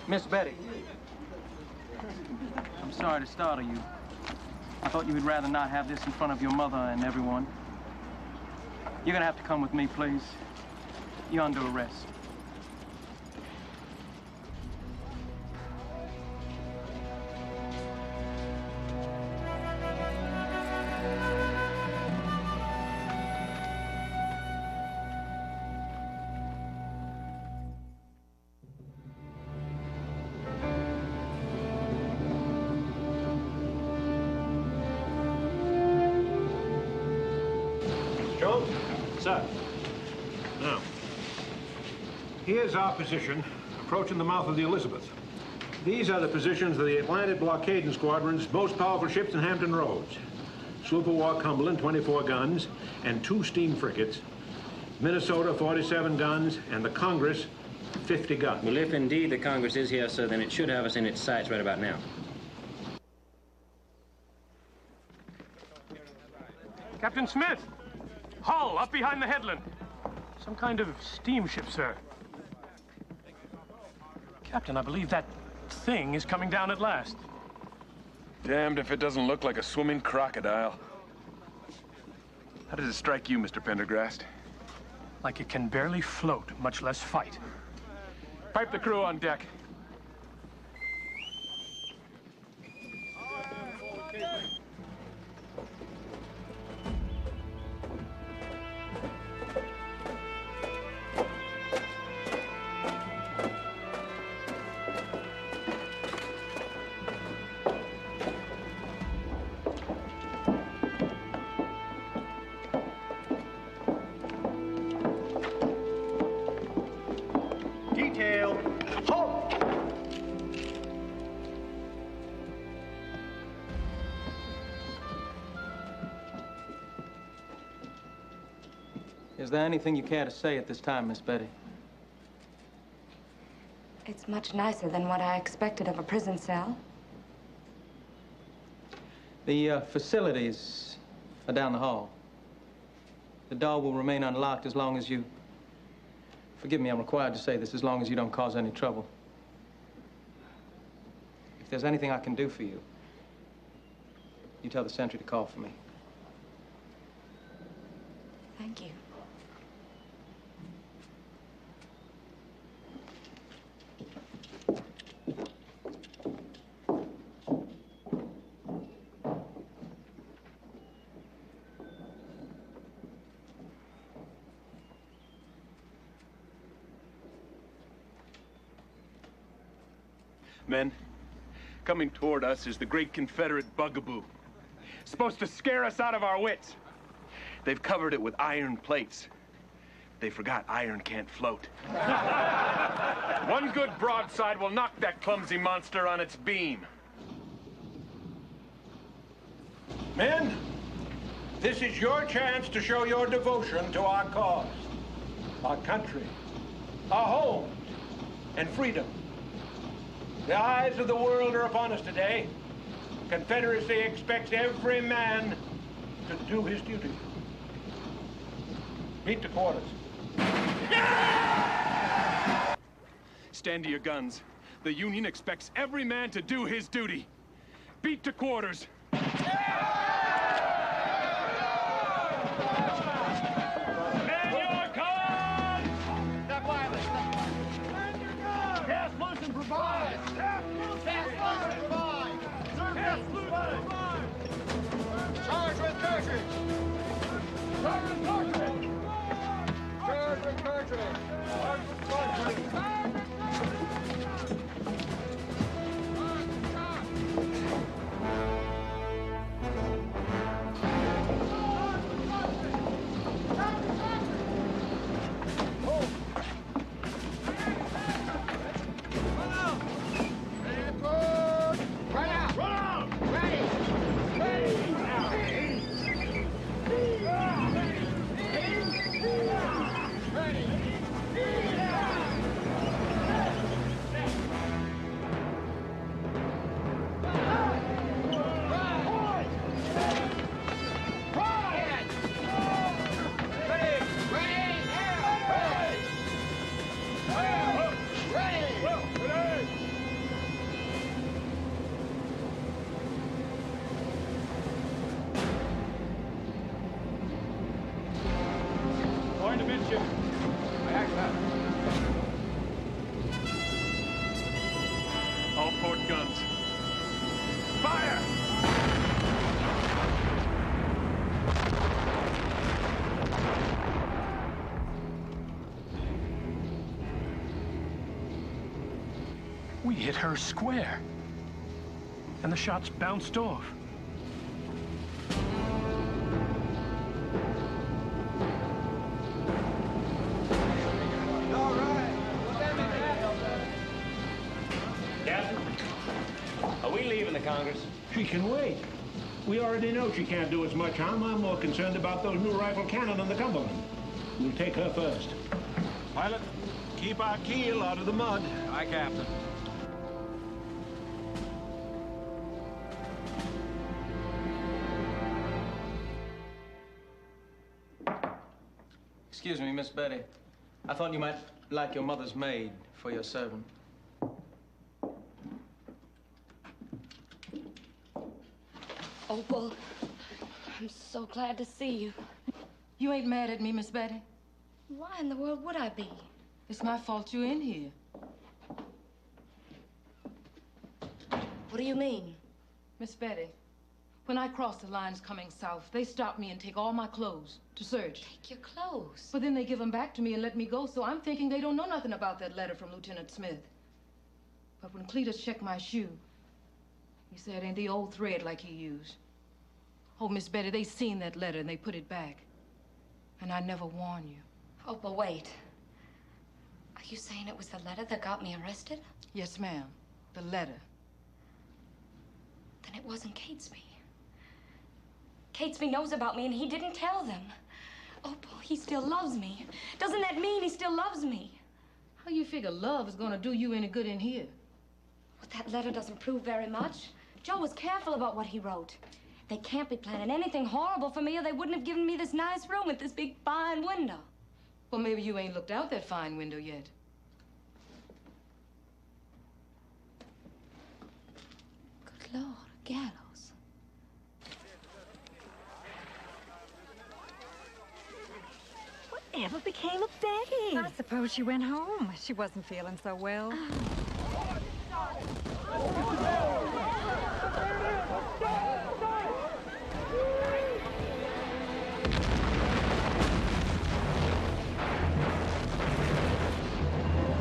Miss Betty. I'm sorry to startle you. I thought you would rather not have this in front of your mother and everyone. You're gonna have to come with me, please. You're under arrest. Jones? Sir. Now, here's our position approaching the mouth of the Elizabeth. These are the positions of the Atlantic blockading squadron's most powerful ships in Hampton Roads. Sloop of war Cumberland, 24 guns, and 2 steam frigates. Minnesota, 47 guns, and the Congress, 50 guns. Well, if indeed the Congress is here, sir, then it should have us in its sights right about now. Captain Smith! Hull, up behind the headland. Some kind of steamship, sir. Captain, I believe that thing is coming down at last. Damned if it doesn't look like a swimming crocodile. How does it strike you, Mr. Pendergrast? Like it can barely float, much less fight. Pipe the crew on deck. Detail. Halt! Is there anything you care to say at this time, Miss Betty? It's much nicer than what I expected of a prison cell. The facilities are down the hall. The door will remain unlocked as long as you... Forgive me, I'm required to say this, as long as you don't cause any trouble. If there's anything I can do for you, you tell the sentry to call for me. Thank you. Men, coming toward us is the great Confederate bugaboo. Supposed to scare us out of our wits. They've covered it with iron plates. They forgot iron can't float. One good broadside will knock that clumsy monster on its beam. Men, this is your chance to show your devotion to our cause, our country, our homes, and freedom. The eyes of the world are upon us today. Confederacy expects every man to do his duty. Meet to quarters. Stand to your guns. The Union expects every man to do his duty. Beat to quarters. All port guns. Fire! We hit her square. And the shots bounced off. Are we leaving the Congress? She can wait. We already know she can't do as much harm. I'm more concerned about those new rifle cannon on the Cumberland. We'll take her first. Pilot, keep our keel out of the mud. Aye, Captain. Excuse me, Miss Betty. I thought you might like your mother's maid for your servant. Opal, I'm so glad to see you. You ain't mad at me, Miss Betty? Why in the world would I be? It's my fault you're in here. What do you mean? Miss Betty, when I crossed the lines coming south, they stopped me and take all my clothes to search. Take your clothes? But then they give them back to me and let me go, so I'm thinking they don't know nothing about that letter from Lieutenant Smith. But when Cletus checked my shoe, he said it ain't the old thread like he used. Oh, Miss Betty, they seen that letter and they put it back. And I never warned you. Oh, but wait. Are you saying it was the letter that got me arrested? Yes, ma'am. The letter. Then it wasn't Catesby. Catesby knows about me and he didn't tell them. Opal, he still loves me. Doesn't that mean he still loves me? How you figure love is gonna do you any good in here? Well, that letter doesn't prove very much. Joe was careful about what he wrote. They can't be planning anything horrible for me or they wouldn't have given me this nice room with this big fine window. Well, maybe you ain't looked out that fine window yet. Good Lord, a gallows. Whatever became of Betty? I suppose she went home. She wasn't feeling so well.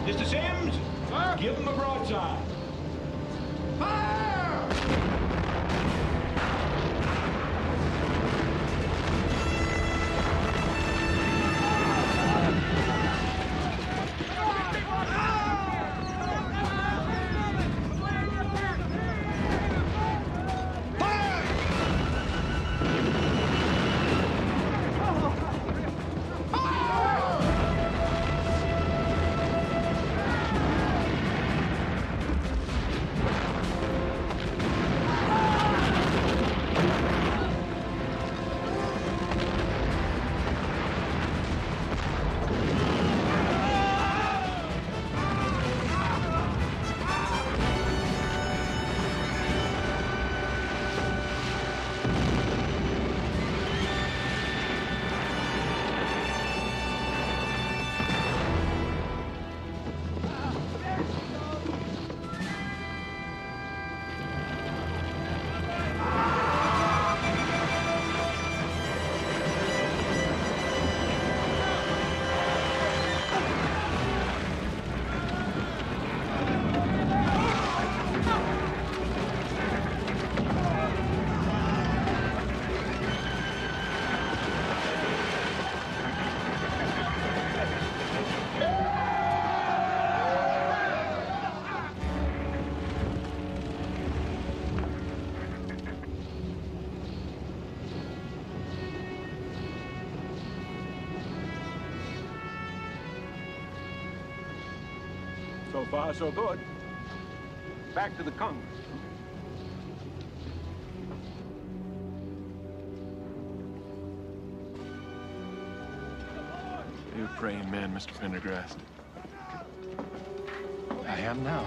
Mr. Sims, sir, give him a broadside. Fire! far, so good. Back to the Congress. You're a praying man, Mr. Pendergrast. I am now.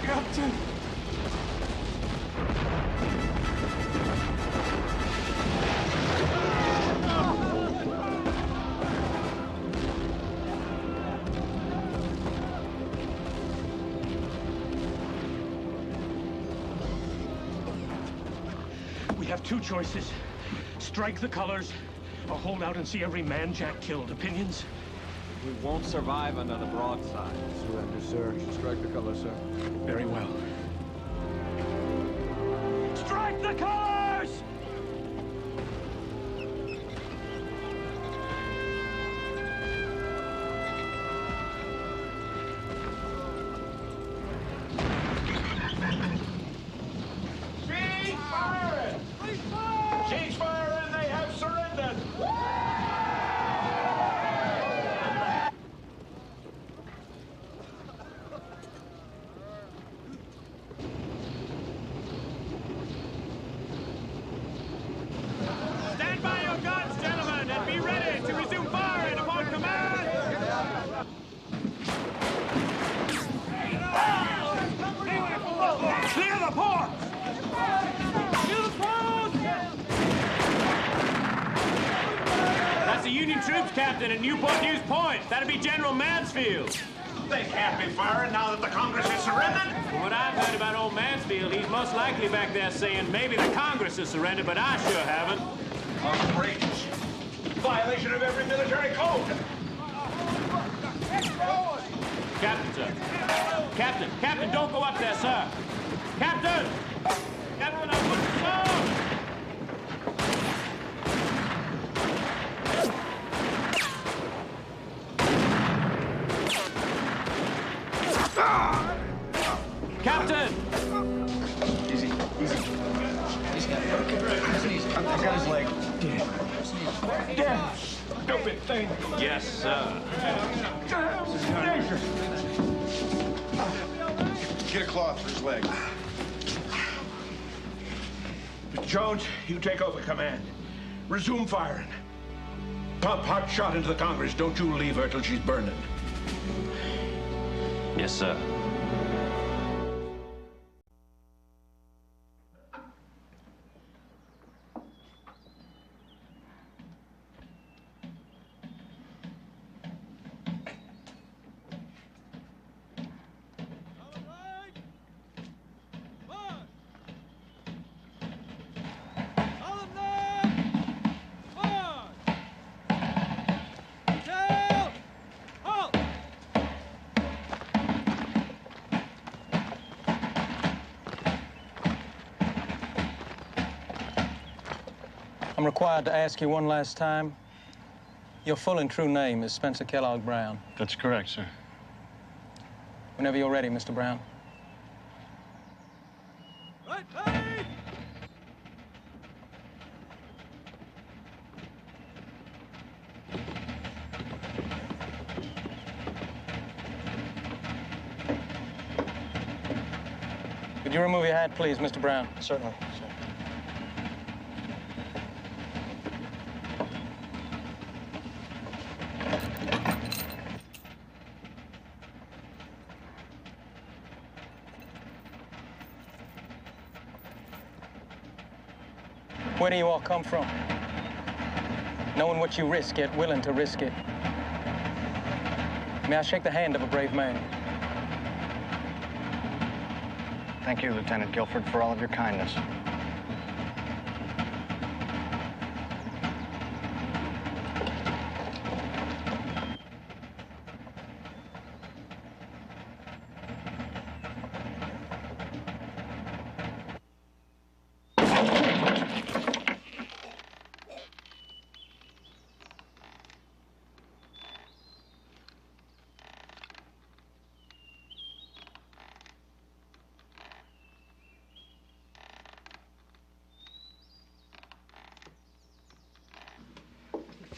Captain! We have two choices. Strike the colors, or hold out and see every man Jack killed. Opinions? We won't survive another broadside. Surrender, sir. Strike the color, sir. Very well. Strike the colors! Cease firing! Cease firing! They have surrendered! Stand by your guns, gentlemen, and be ready to resume firing upon command! Clear the port! Clear the port! That's the Union troops, Captain, at Newport News Point. That'll be General Mansfield. They can't be firing now that the Congress has surrendered. From what I've heard about old Mansfield, he's most likely back there saying maybe the Congress has surrendered, but I sure haven't. Outrageous. Violation of every military code. Captain, sir. Captain, don't go up there, sir. Captain! Captain, I wouldn't go! Captain! Easy. He's got it. I got his leg. Damn stupid thing. Yes, sir. Get a cloth for his leg. Mr. Jones, you take over command. Resume firing. Pump hot shot into the Congress. Don't you leave her till she's burning. Yes, sir. I'm required to ask you one last time. Your full and true name is Spencer Kellogg Brown. That's correct, sir. Whenever you're ready, Mr. Brown. Right, hey! Could you remove your hat, please, Mr. Brown? Certainly, sir. Where do you all come from? Knowing what you risk, yet willing to risk it. May I shake the hand of a brave man? Thank you, Lieutenant Guilford, for all of your kindness.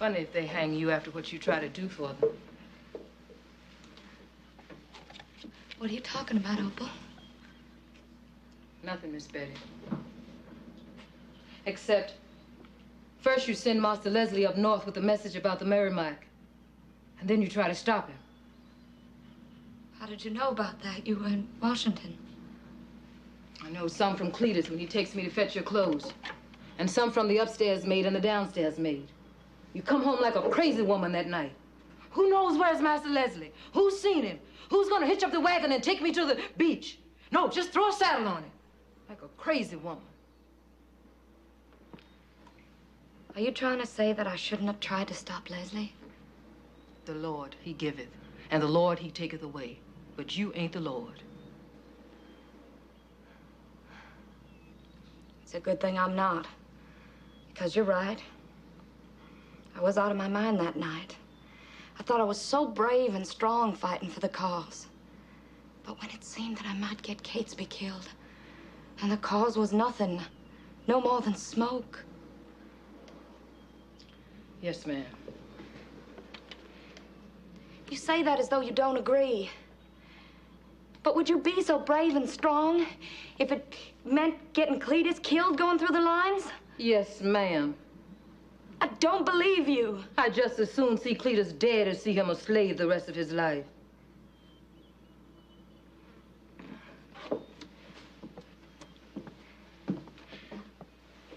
Funny if they hang you after what you try to do for them. What are you talking about, Opal? Nothing, Miss Betty. Except, first you send Master Leslie up north with a message about the Merrimack. And then you try to stop him. How did you know about that? You were in Washington. I know some from Cletus when he takes me to fetch your clothes. And some from the upstairs maid and the downstairs maid. You come home like a crazy woman that night. Who knows where's Master Leslie? Who's seen him? Who's gonna hitch up the wagon and take me to the beach? No, just throw a saddle on him. Like a crazy woman. Are you trying to say that I shouldn't have tried to stop Leslie? The Lord, he giveth, and the Lord, he taketh away. But you ain't the Lord. It's a good thing I'm not. Because you're right. I was out of my mind that night. I thought I was so brave and strong fighting for the cause. But when it seemed that I might get Catesby killed, and the cause was nothing, no more than smoke. Yes, ma'am. You say that as though you don't agree. But would you be so brave and strong if it meant getting Cletus killed going through the lines? Yes, ma'am. I don't believe you. I'd just as soon see Cletus dead as see him a slave the rest of his life.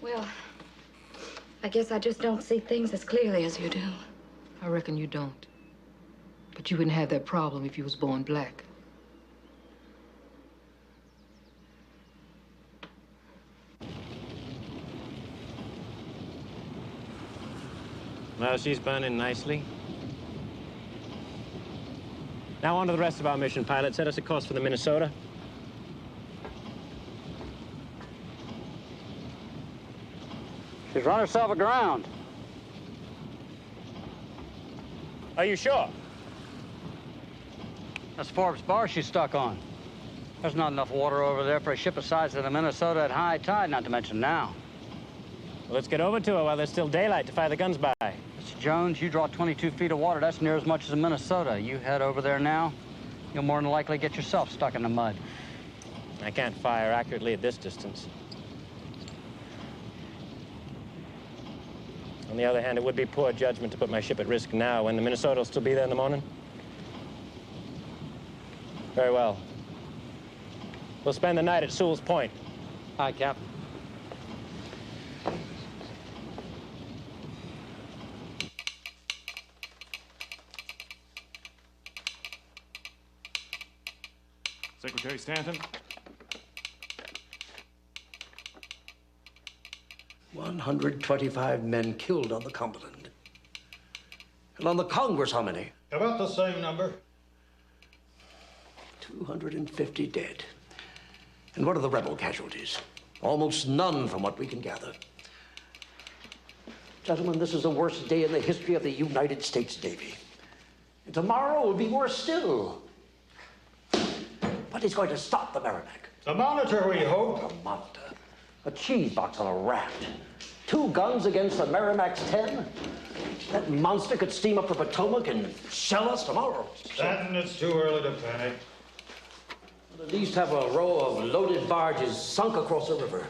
Well, I guess I just don't see things as clearly as you do. I reckon you don't. But you wouldn't have that problem if you was born black. Well, she's burning nicely. Now on to the rest of our mission, pilot. Set us a course for the Minnesota. She's run herself aground. Are you sure? That's Forbes Bar she's stuck on. There's not enough water over there for a ship the size of the Minnesota at high tide, not to mention now. Well, let's get over to her while there's still daylight to fire the guns by. Mr. Jones, you draw 22 feet of water. That's near as much as the Minnesota. You head over there now, you'll more than likely get yourself stuck in the mud. I can't fire accurately at this distance. On the other hand, it would be poor judgment to put my ship at risk now when the Minnesota will still be there in the morning. Very well. We'll spend the night at Sewell's Point. Aye, Captain. Secretary Stanton. 125 men killed on the Cumberland. And on the Congress, how many? About the same number. 250 dead. And what are the rebel casualties? Almost none from what we can gather. Gentlemen, this is the worst day in the history of the United States Navy. And tomorrow will be worse still. What is going to stop the Merrimack? The Monitor, we hope. The Monitor? A cheese box on a raft. 2 guns against the Merrimack's 10? That monster could steam up the Potomac and shell us tomorrow. Stanton, it's too early to panic. We'll at least have a row of loaded barges sunk across the river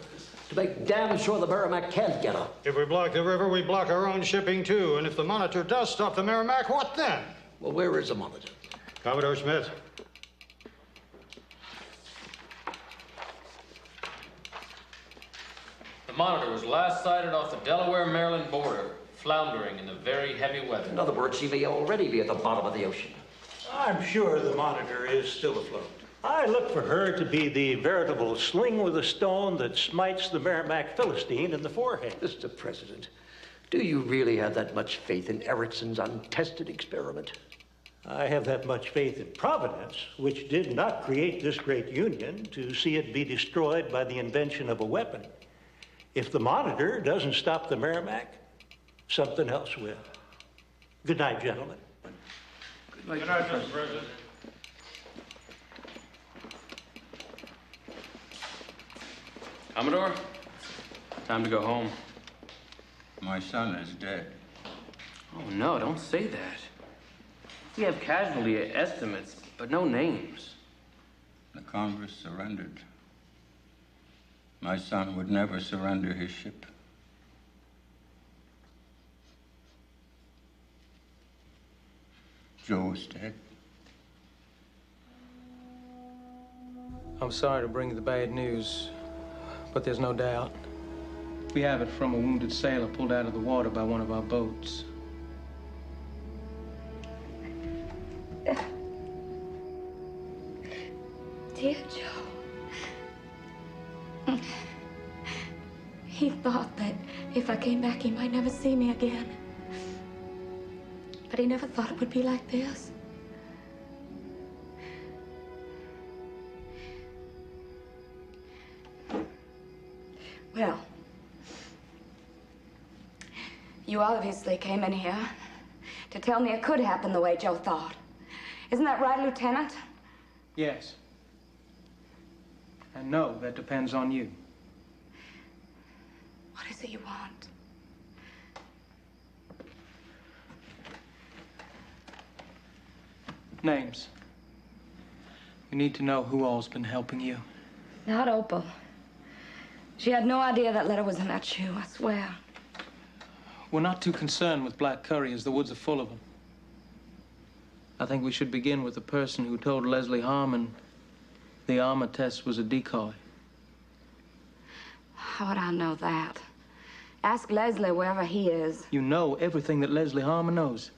to make damn sure the Merrimack can't get up. If we block the river, we block our own shipping, too. And if the Monitor does stop the Merrimack, what then? Well, where is the Monitor? Commodore Smith. The Monitor was last sighted off the Delaware-Maryland border, floundering in the very heavy weather. In other words, she may already be at the bottom of the ocean. I'm sure the Monitor is still afloat. I look for her to be the veritable sling with a stone that smites the Merrimack Philistine in the forehead. Mr. President, do you really have that much faith in Ericsson's untested experiment? I have that much faith in Providence, which did not create this great union to see it be destroyed by the invention of a weapon. If the Monitor doesn't stop the Merrimack, something else will. Good night, gentlemen. Good night, Mr. President. Commodore, time to go home. My son is dead. Oh, no, don't say that. We have casualty estimates, but no names. The Congress surrendered. My son would never surrender his ship. Joe is dead. I'm sorry to bring you the bad news, but there's no doubt. We have it from a wounded sailor pulled out of the water by one of our boats. Dear Joe. He thought that if I came back, he might never see me again. But he never thought it would be like this. Well, you obviously came in here to tell me it could happen the way Joe thought. Isn't that right, Lieutenant? Yes. And no, that depends on you. What is it you want? Names. We need to know who all's been helping you. Not Opal. She had no idea that letter was in that shoe, I swear. We're not too concerned with black curry, as the woods are full of them. I think we should begin with the person who told Leslie Harmon the armor test was a decoy. How would I know that? Ask Leslie wherever he is. You know everything that Leslie Harmon knows.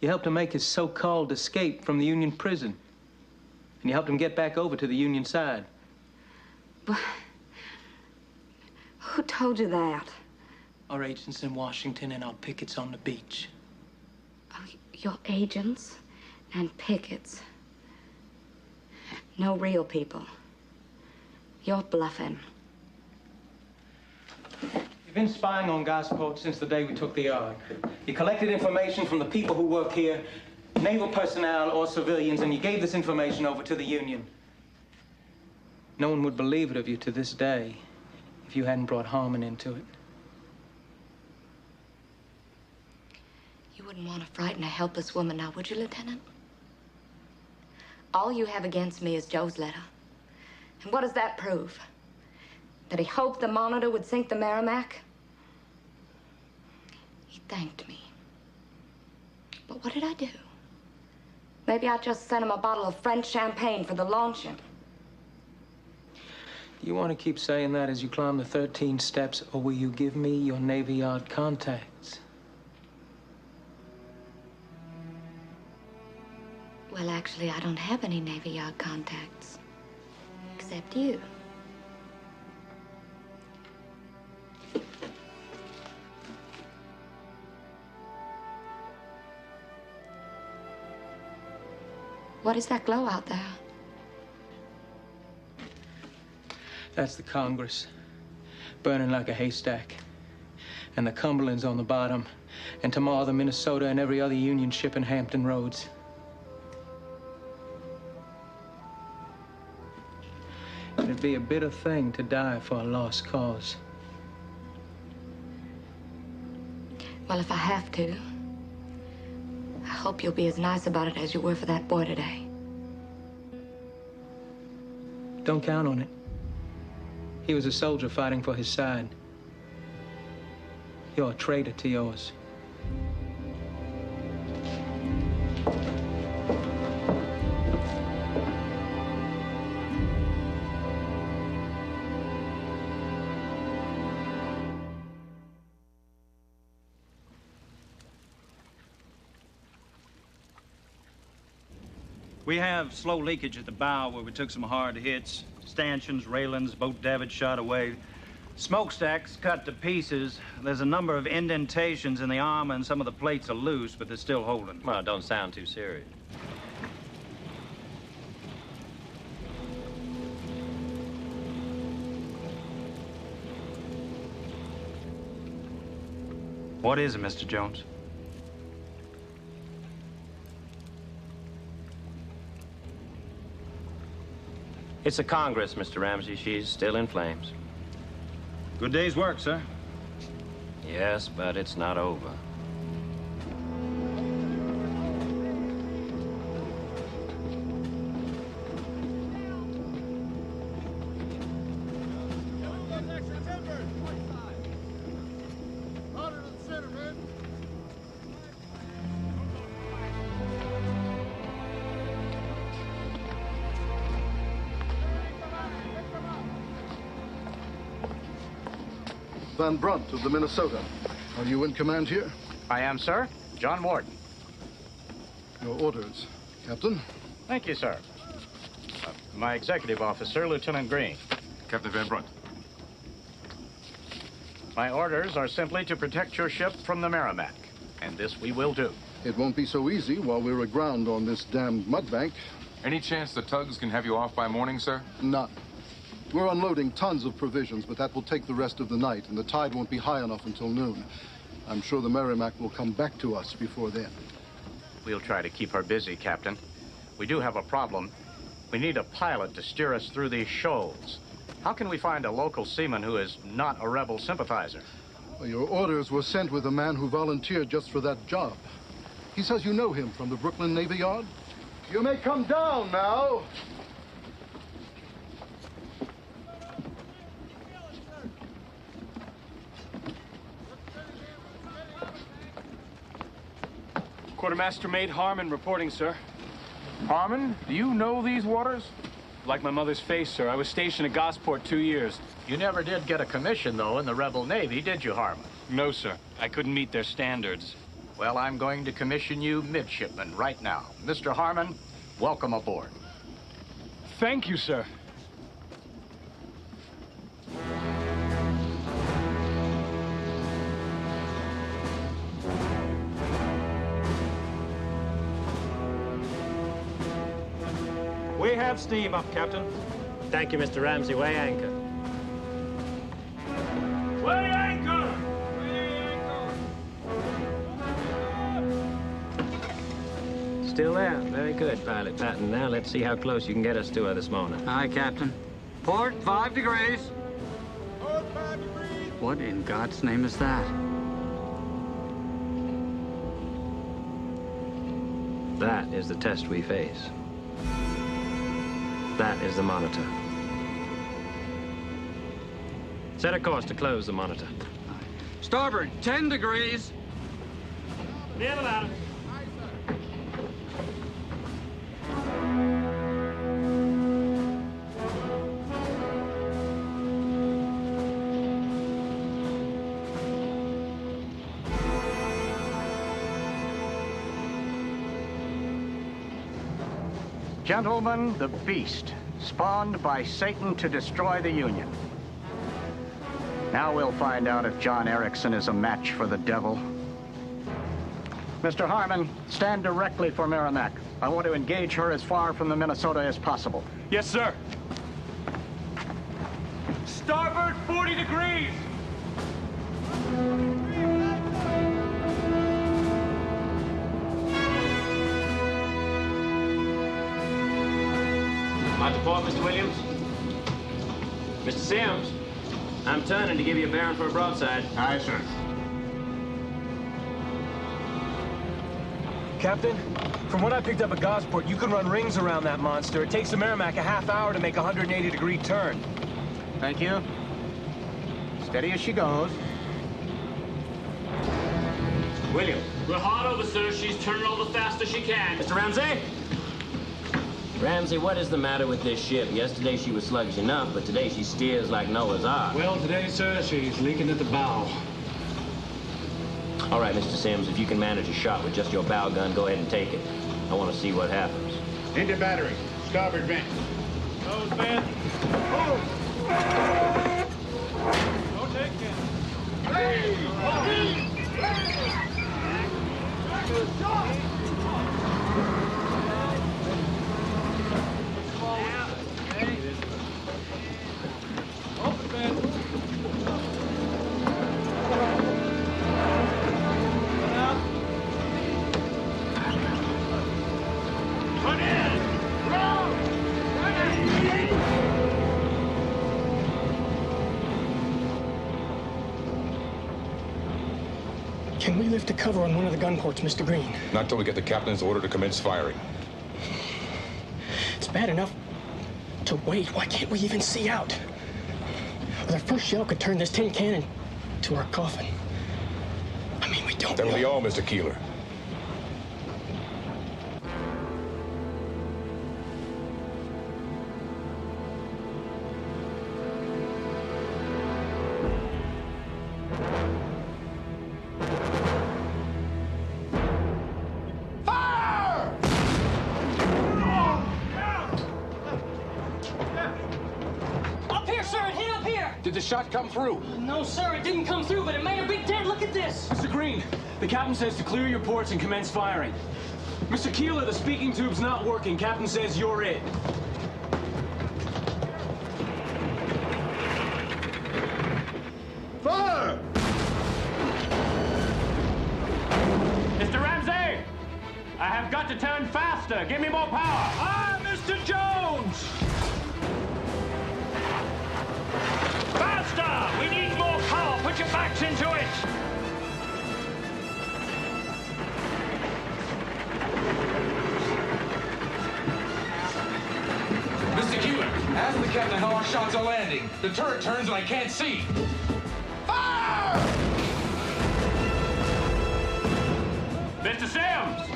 You helped him make his so-called escape from the Union prison. And you helped him get back over to the Union side. But who told you that? Our agents in Washington and our pickets on the beach. Oh, your agents and pickets. No real people. You're bluffing. You've been spying on Gosport since the day we took the yard. You collected information from the people who work here, naval personnel or civilians, and you gave this information over to the Union. No one would believe it of you to this day if you hadn't brought Harmon into it. You wouldn't want to frighten a helpless woman now, would you, Lieutenant? All you have against me is Joe's letter. And what does that prove? That he hoped the Monitor would sink the Merrimack? He thanked me. But what did I do? Maybe I just sent him a bottle of French champagne for the launching. Do you want to keep saying that as you climb the 13 steps, or will you give me your Navy Yard contacts? Well, actually, I don't have any Navy Yard contacts. Except you. What is that glow out there? That's the Congress, burning like a haystack. and the Cumberland's on the bottom, and tomorrow the Minnesota and every other Union ship in Hampton Roads. It'd be a bitter thing to die for a lost cause. Well, if I have to, I hope you'll be as nice about it as you were for that boy today. Don't count on it. He was a soldier fighting for his side. You're a traitor to yours. We have slow leakage at the bow where we took some hard hits. Stanchions, railings, boat davits shot away. Smokestacks cut to pieces. There's a number of indentations in the armor and some of the plates are loose, but they're still holding. Well, don't sound too serious. What is it, Mr. Jones? It's the Congress, Mr. Ramsey. She's still in flames. Good day's work, sir. Yes, but it's not over. Van Brunt of the Minnesota. Are you in command here? I am, sir. John Warden. Your orders, Captain. Thank you, sir. My executive officer, Lieutenant Green. Captain Van Brunt. My orders are simply to protect your ship from the Merrimack, and this we will do. It won't be so easy while we're aground on this damned mudbank. Any chance the tugs can have you off by morning, sir? None. We're unloading tons of provisions, but that will take the rest of the night, and the tide won't be high enough until noon. I'm sure the Merrimack will come back to us before then. We'll try to keep her busy, Captain. We do have a problem. We need a pilot to steer us through these shoals. How can we find a local seaman who is not a rebel sympathizer? Well, your orders were sent with a man who volunteered just for that job. He says you know him from the Brooklyn Navy Yard. You may come down now. Quartermaster Mate Harmon reporting, sir. Harmon, do you know these waters? Like my mother's face, sir. I was stationed at Gosport 2 years. You never did get a commission, though, in the Rebel Navy, did you, Harmon? No, sir. I couldn't meet their standards. Well, I'm going to commission you midshipman right now. Mr. Harmon, welcome aboard. Thank you, sir. We have steam up, Captain. Thank you, Mr. Ramsey. Weigh anchor. Weigh anchor! Still there. Very good, Pilot Patton. Now let's see how close you can get us to her this morning. Aye, Captain. Port 5 degrees. What in God's name is that? That is the test we face. That is the monitor. Set a course to close the monitor. Starboard, 10 degrees. Near the ladder. Gentlemen, the beast, spawned by Satan to destroy the Union. Now we'll find out if John Erickson is a match for the devil. Mr. Harmon, stand directly for Merrimack. I want to engage her as far from the Minnesota as possible. Yes, sir. Starboard 40 degrees. Out to port, Mr. Williams. Mr. Sims, I'm turning to give you a bearing for a broadside. Aye, sir. Captain, from what I picked up at Gosport, you can run rings around that monster. It takes the Merrimack a half hour to make a 180-degree turn. Thank you. Steady as she goes. William. We're hard over, sir. She's turning all the faster she can. Mr. Ramsey? Ramsey, what is the matter with this ship? Yesterday she was sluggish enough, but today she steers like Noah's Ark. Well, today, sir, she's leaking at the bow. All right, Mr. Sims, if you can manage a shot with just your bow gun, go ahead and take it. I want to see what happens. Into battery. Starboard vent. Nose vent. Don't take it. Open vent. Can we lift a cover on one of the gun ports, Mr. Green? Not till we get the captain's order to commence firing. It's bad enough to wait. Why can't we even see out? Our first shell could turn this tin cannon to our coffin. I mean, we don't That'll know. be all, Mr. Keeler. Did the shot come through? No, sir, it didn't come through, but it made a big dent. Look at this. Mr. Green, the captain says to clear your ports and commence firing. Mr. Keeler, the speaking tube's not working. Captain says you're it. Fire! Mr. Ramsey! I have got to turn faster. Give me more power. Ah, Mr. Jones! Faster! We need more power. Put your backs into it. Mr. Keeler, ask the captain how our shots are landing. The turret turns and I can't see. Mr. Sims!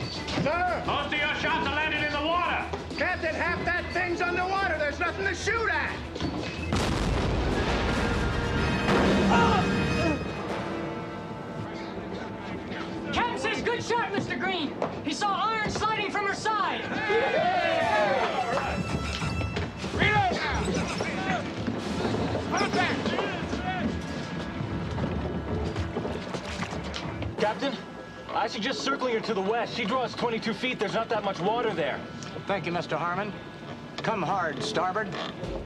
Sir! Most of your shots are landing in the water. Captain, half that thing's underwater. There's nothing to shoot at. Captain says good shot, Mr. Green. He saw iron sliding from her side. Captain, I suggest circling her to the west. She draws 22 feet. There's not that much water there. Thank you, Mr. Harmon. Come hard, starboard.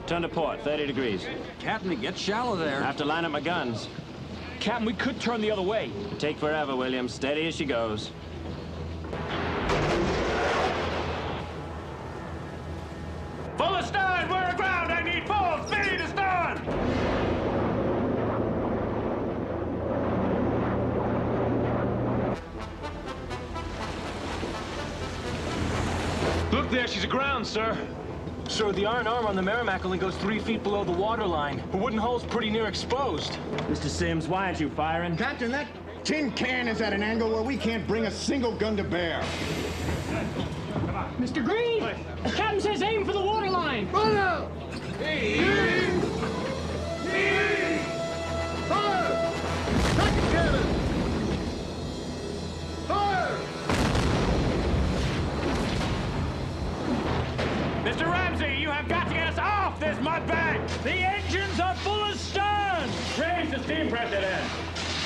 Turn to port, 30 degrees. Captain, it gets shallow there. I have to line up my guns. Captain, we could turn the other way. Take forever, William. Steady as she goes. Full astern! We're aground! I need full speed astern! Look there, she's aground, sir. Sir, the iron arm on the Merrimack only goes 3 feet below the waterline. Her wooden hull's pretty near exposed. Mr. Sims, why aren't you firing? Captain, that tin can is at an angle where we can't bring a single gun to bear. Mr. Green, the captain says aim for the waterline. Run out! Fire! Second cannon! Fire! Mr. Ramsey, you have got to get us off this mudbank! The engines are full of stern! Raise the steam pressure then.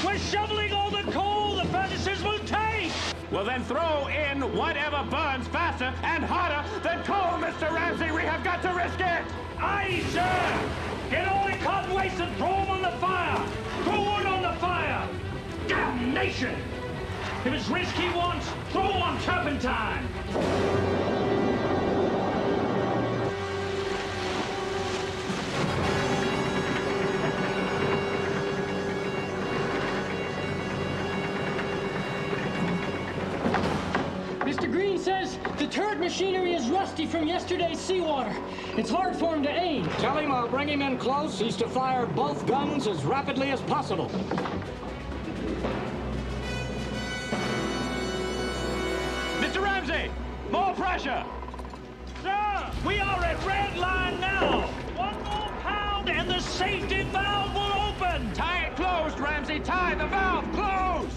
We're shoveling all the coal the furnaces will take! Well, then throw in whatever burns faster and harder than coal, Mr. Ramsey. We have got to risk it! Aye, sir! Get all the cotton waste and throw them on the fire! Throw wood on the fire! Damnation! If it's risk he wants, throw on turpentine! turret machinery is rusty from yesterday's seawater. It's hard for him to aim. Tell him I'll bring him in close. He's to fire both guns as rapidly as possible. Mr. Ramsey, more pressure. Sir, we are at red line now. One more pound and the safety valve will open. Tie it closed, Ramsey. Tie the valve closed.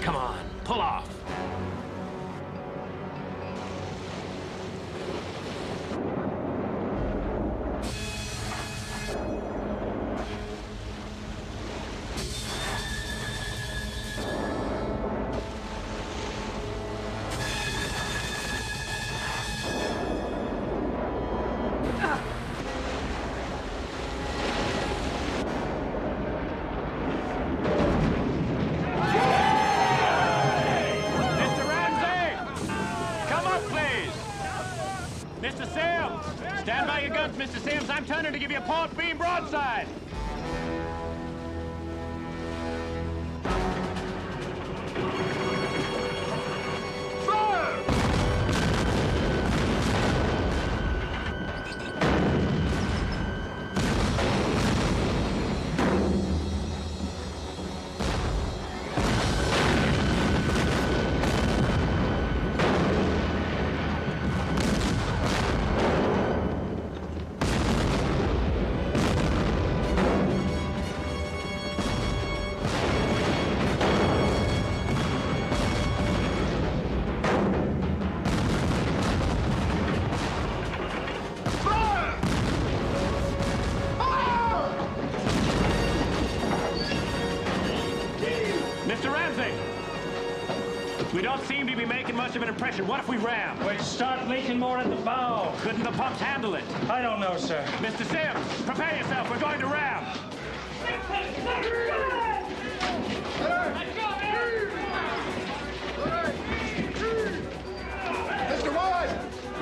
Come on, pull off. Mr. Sims! Stand by your guns, Mr. Sims. I'm turning to give you a port beam broadside. Mr. Ramsey! We don't seem to be making much of an impression. What if we ram? We start leaking more at the bow. Couldn't the pumps handle it? I don't know, sir. Mr. Sims, prepare yourself. We're going to ram. Mr. Ward!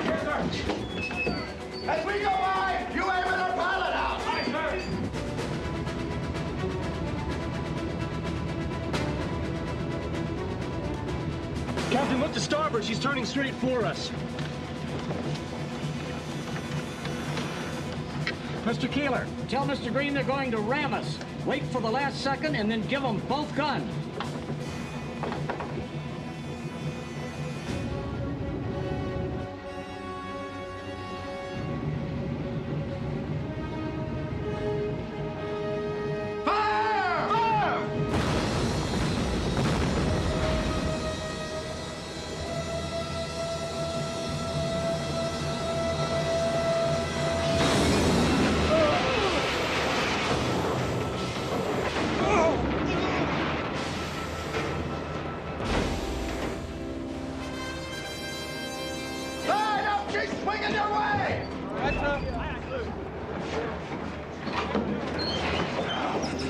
Yes, sir. As we go by, you aim at our pilot house. Aye, sir. Captain, look to starboard. She's turning straight for us. Mr. Keeler, tell Mr. Green they're going to ram us. Wait for the last second and then give them both guns.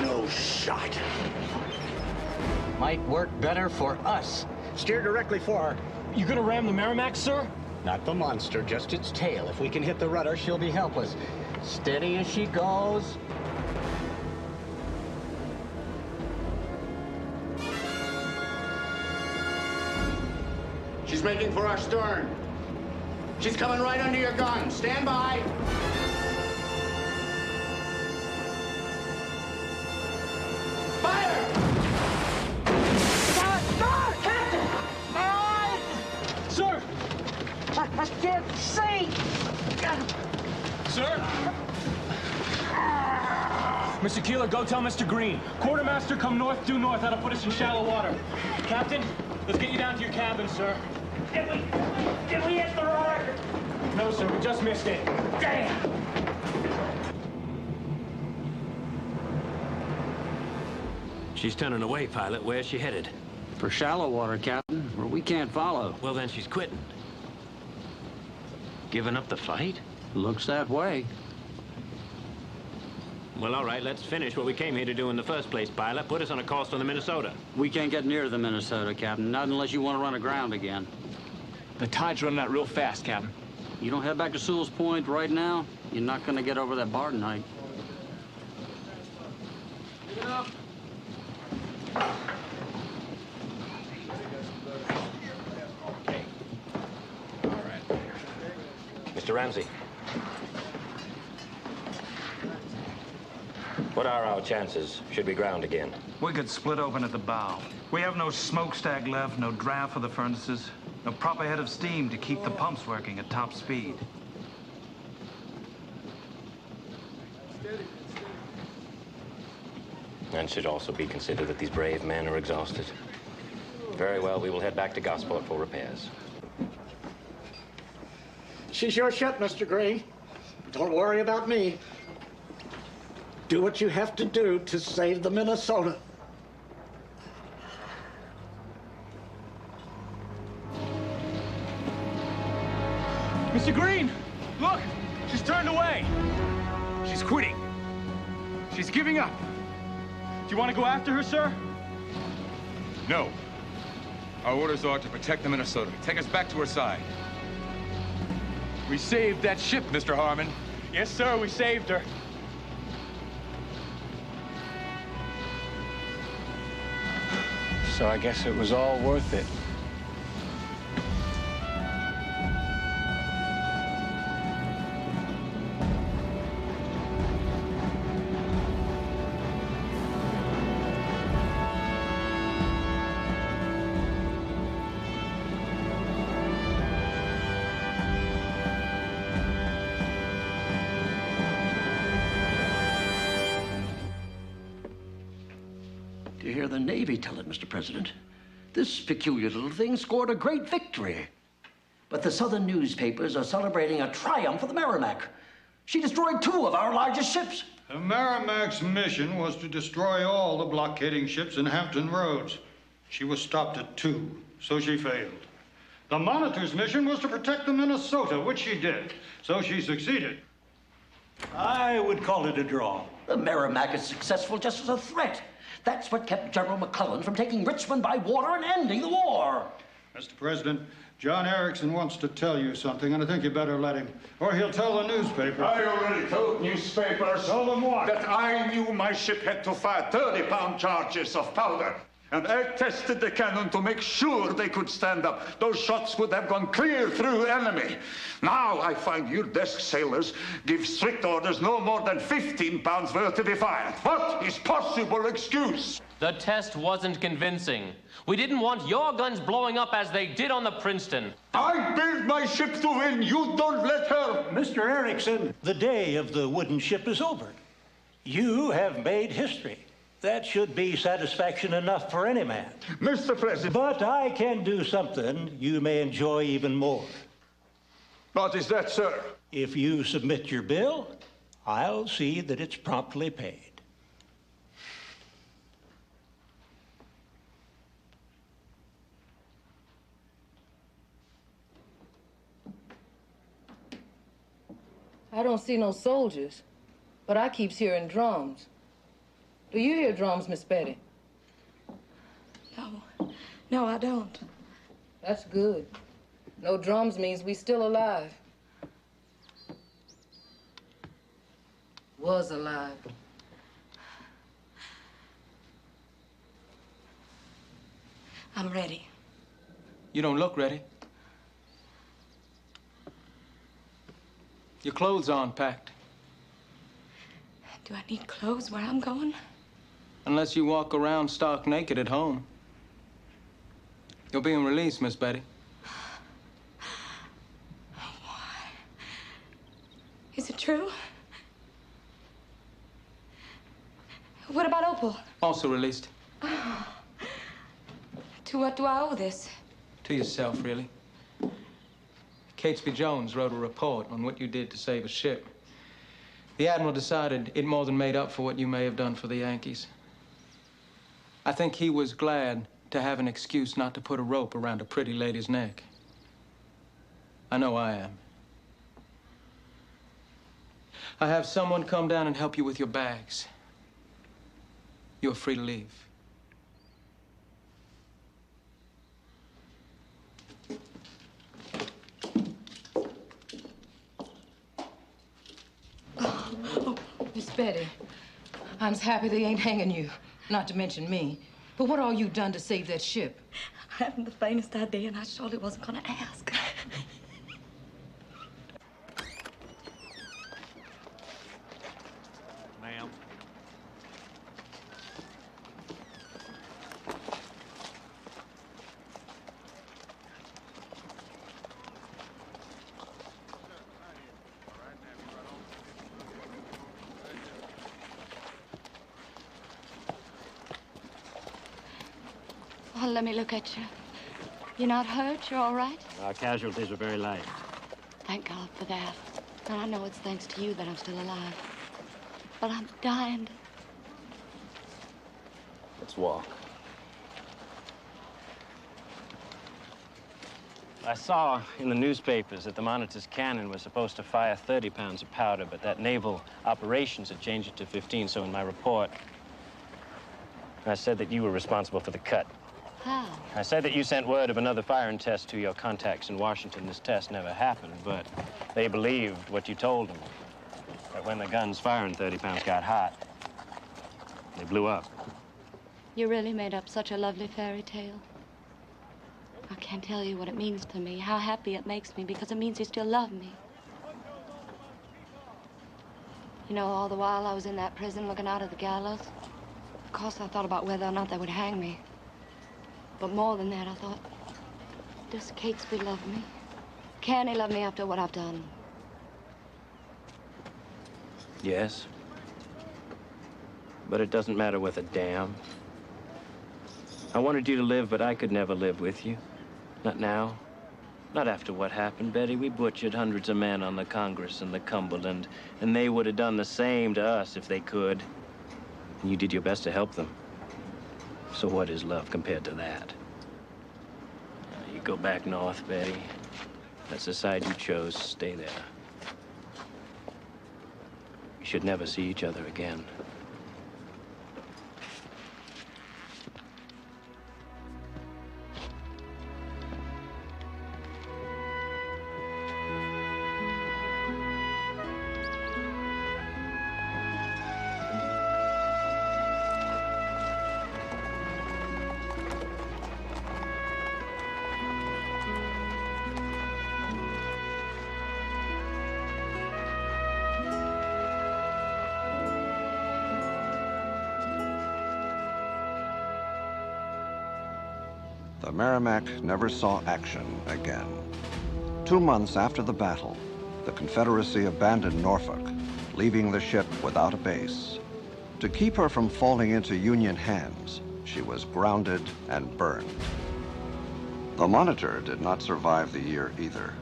No shot. Might work better for us. Steer directly for her. You gonna ram the Merrimack, sir? Not the monster, just its tail. If we can hit the rudder, she'll be helpless. Steady as she goes. She's making for our stern. She's coming right under your gun. Stand by. Fire! Stop! Captain! Sir! Sir? Mr. Keeler, go tell Mr. Green. Quartermaster, come north, due north. That'll put us in shallow water. Captain, let's get you down to your cabin, sir. Did we hit the rock? No, sir, we just missed it. Damn! She's turning away, pilot. Where's she headed? For shallow water, Captain, where we can't follow. Well, then she's quitting. Giving up the fight? Looks that way. Well, all right, let's finish what we came here to do in the first place, pilot. Put us on a course on the Minnesota. We can't get near the Minnesota, Captain. Not unless you want to run aground again. The tide's running out real fast, Captain. You don't head back to Sewell's Point right now, you're not going to get over that bar tonight. Get up. Mr. Ramsey. What are our chances should we ground again? We could split open at the bow. We have no smokestack left, no draft for the furnaces, no proper head of steam to keep the pumps working at top speed. And should also be considered that these brave men are exhausted. Very well, we will head back to Gosport for repairs. She's your ship, Mr. Green. Don't worry about me. Do what you have to do to save the Minnesota. Mr. Green, look! She's turned away. She's quitting. She's giving up. Do you want to go after her, sir? No. Our orders are to protect the Minnesota. Take us back to her side. We saved that ship, Mr. Harmon. Yes, sir, we saved her. So I guess it was all worth it. To hear the Navy tell it, Mr. President. This peculiar little thing scored a great victory. But the Southern newspapers are celebrating a triumph for the Merrimack. She destroyed 2 of our largest ships. The Merrimack's mission was to destroy all the blockading ships in Hampton Roads. She was stopped at 2, so she failed. The Monitor's mission was to protect the Minnesota, which she did, so she succeeded. I would call it a draw. The Merrimack is successful just as a threat. That's what kept General McClellan from taking Richmond by water and ending the war. Mr. President, John Erickson wants to tell you something, and I think you better let him, or he'll tell the newspapers. I already told newspapers Tell them what? that I knew my ship had to fire 30-pound charges of powder. And I tested the cannon to make sure they could stand up. Those shots would have gone clear through enemy. Now I find your desk sailors give strict orders no more than 15 pounds worth to be fired. What is possible excuse? The test wasn't convincing. We didn't want your guns blowing up as they did on the Princeton. I build my ship to win. You don't let her. Mr. Erickson, the day of the wooden ship is over. You have made history. That should be satisfaction enough for any man. Mr. President. But I can do something you may enjoy even more. What is that, sir? If you submit your bill, I'll see that it's promptly paid. I don't see no soldiers, but I keeps hearing drums. Do you hear drums, Miss Betty? No. No, I don't. That's good. No drums means we still alive. Was alive. I'm ready. You don't look ready. Your clothes aren't packed. Do I need clothes where I'm going? Unless you walk around stark naked at home. You're being released, Miss Betty. Is it true? What about Opal? Also released. To what do I owe this? To yourself, really. Catesby Jones wrote a report on what you did to save a ship. The Admiral decided it more than made up for what you may have done for the Yankees. I think he was glad to have an excuse not to put a rope around a pretty lady's neck. I know I am. I have someone come down and help you with your bags. You're free to leave. Oh, Miss Betty, I'm as happy they ain't hanging you, not to mention me. But what all you done to save that ship? I haven't the faintest idea, and I surely wasn't going to ask. Ma'am. Well, let me look at you. You're not hurt? You're all right? Our casualties were very light. Thank God for that. And I know it's thanks to you that I'm still alive. But I'm dying. Let's walk. I saw in the newspapers that the Monitor's cannon was supposed to fire 30 pounds of powder, but that Naval Operations had changed it to 15, so in my report, I said that you were responsible for the cut. How? I said that you sent word of another firing test to your contacts in Washington. This test never happened, but they believed what you told them. That when the guns firing 30 pounds got hot, they blew up. You really made up such a lovely fairy tale. I can't tell you what it means to me, how happy it makes me, because it means you still love me. You know, all the while I was in that prison looking out at the gallows, of course I thought about whether or not they would hang me. But more than that, I thought, does Catesby love me? Can he love me after what I've done? Yes. But it doesn't matter with a damn. I wanted you to live, but I could never live with you. Not now. Not after what happened, Betty. We butchered hundreds of men on the Congress and the Cumberland, and they would have done the same to us if they could. And you did your best to help them. So what is love compared to that? You go back north, Betty. That's the side you chose. Stay there. We should never see each other again. The Merrimack never saw action again. 2 months after the battle, the Confederacy abandoned Norfolk, leaving the ship without a base. To keep her from falling into Union hands, she was grounded and burned. The Monitor did not survive the year either.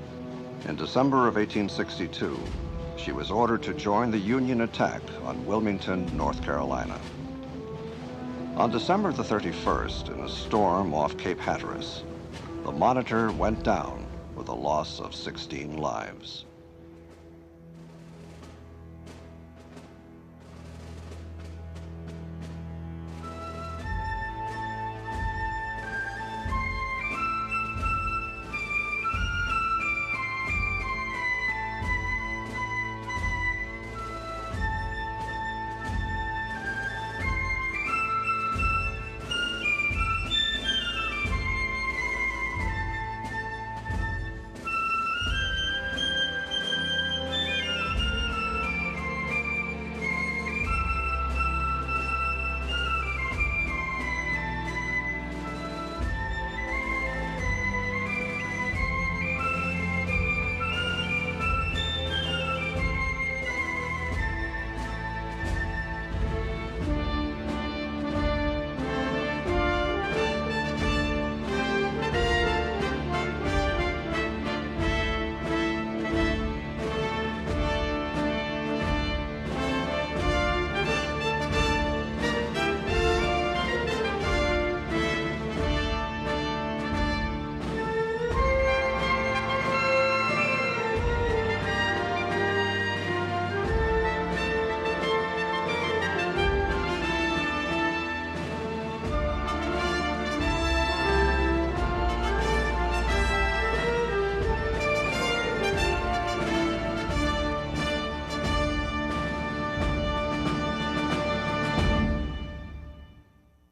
In December of 1862, she was ordered to join the Union attack on Wilmington, North Carolina. On December the 31st, in a storm off Cape Hatteras, the Monitor went down with a loss of 16 lives.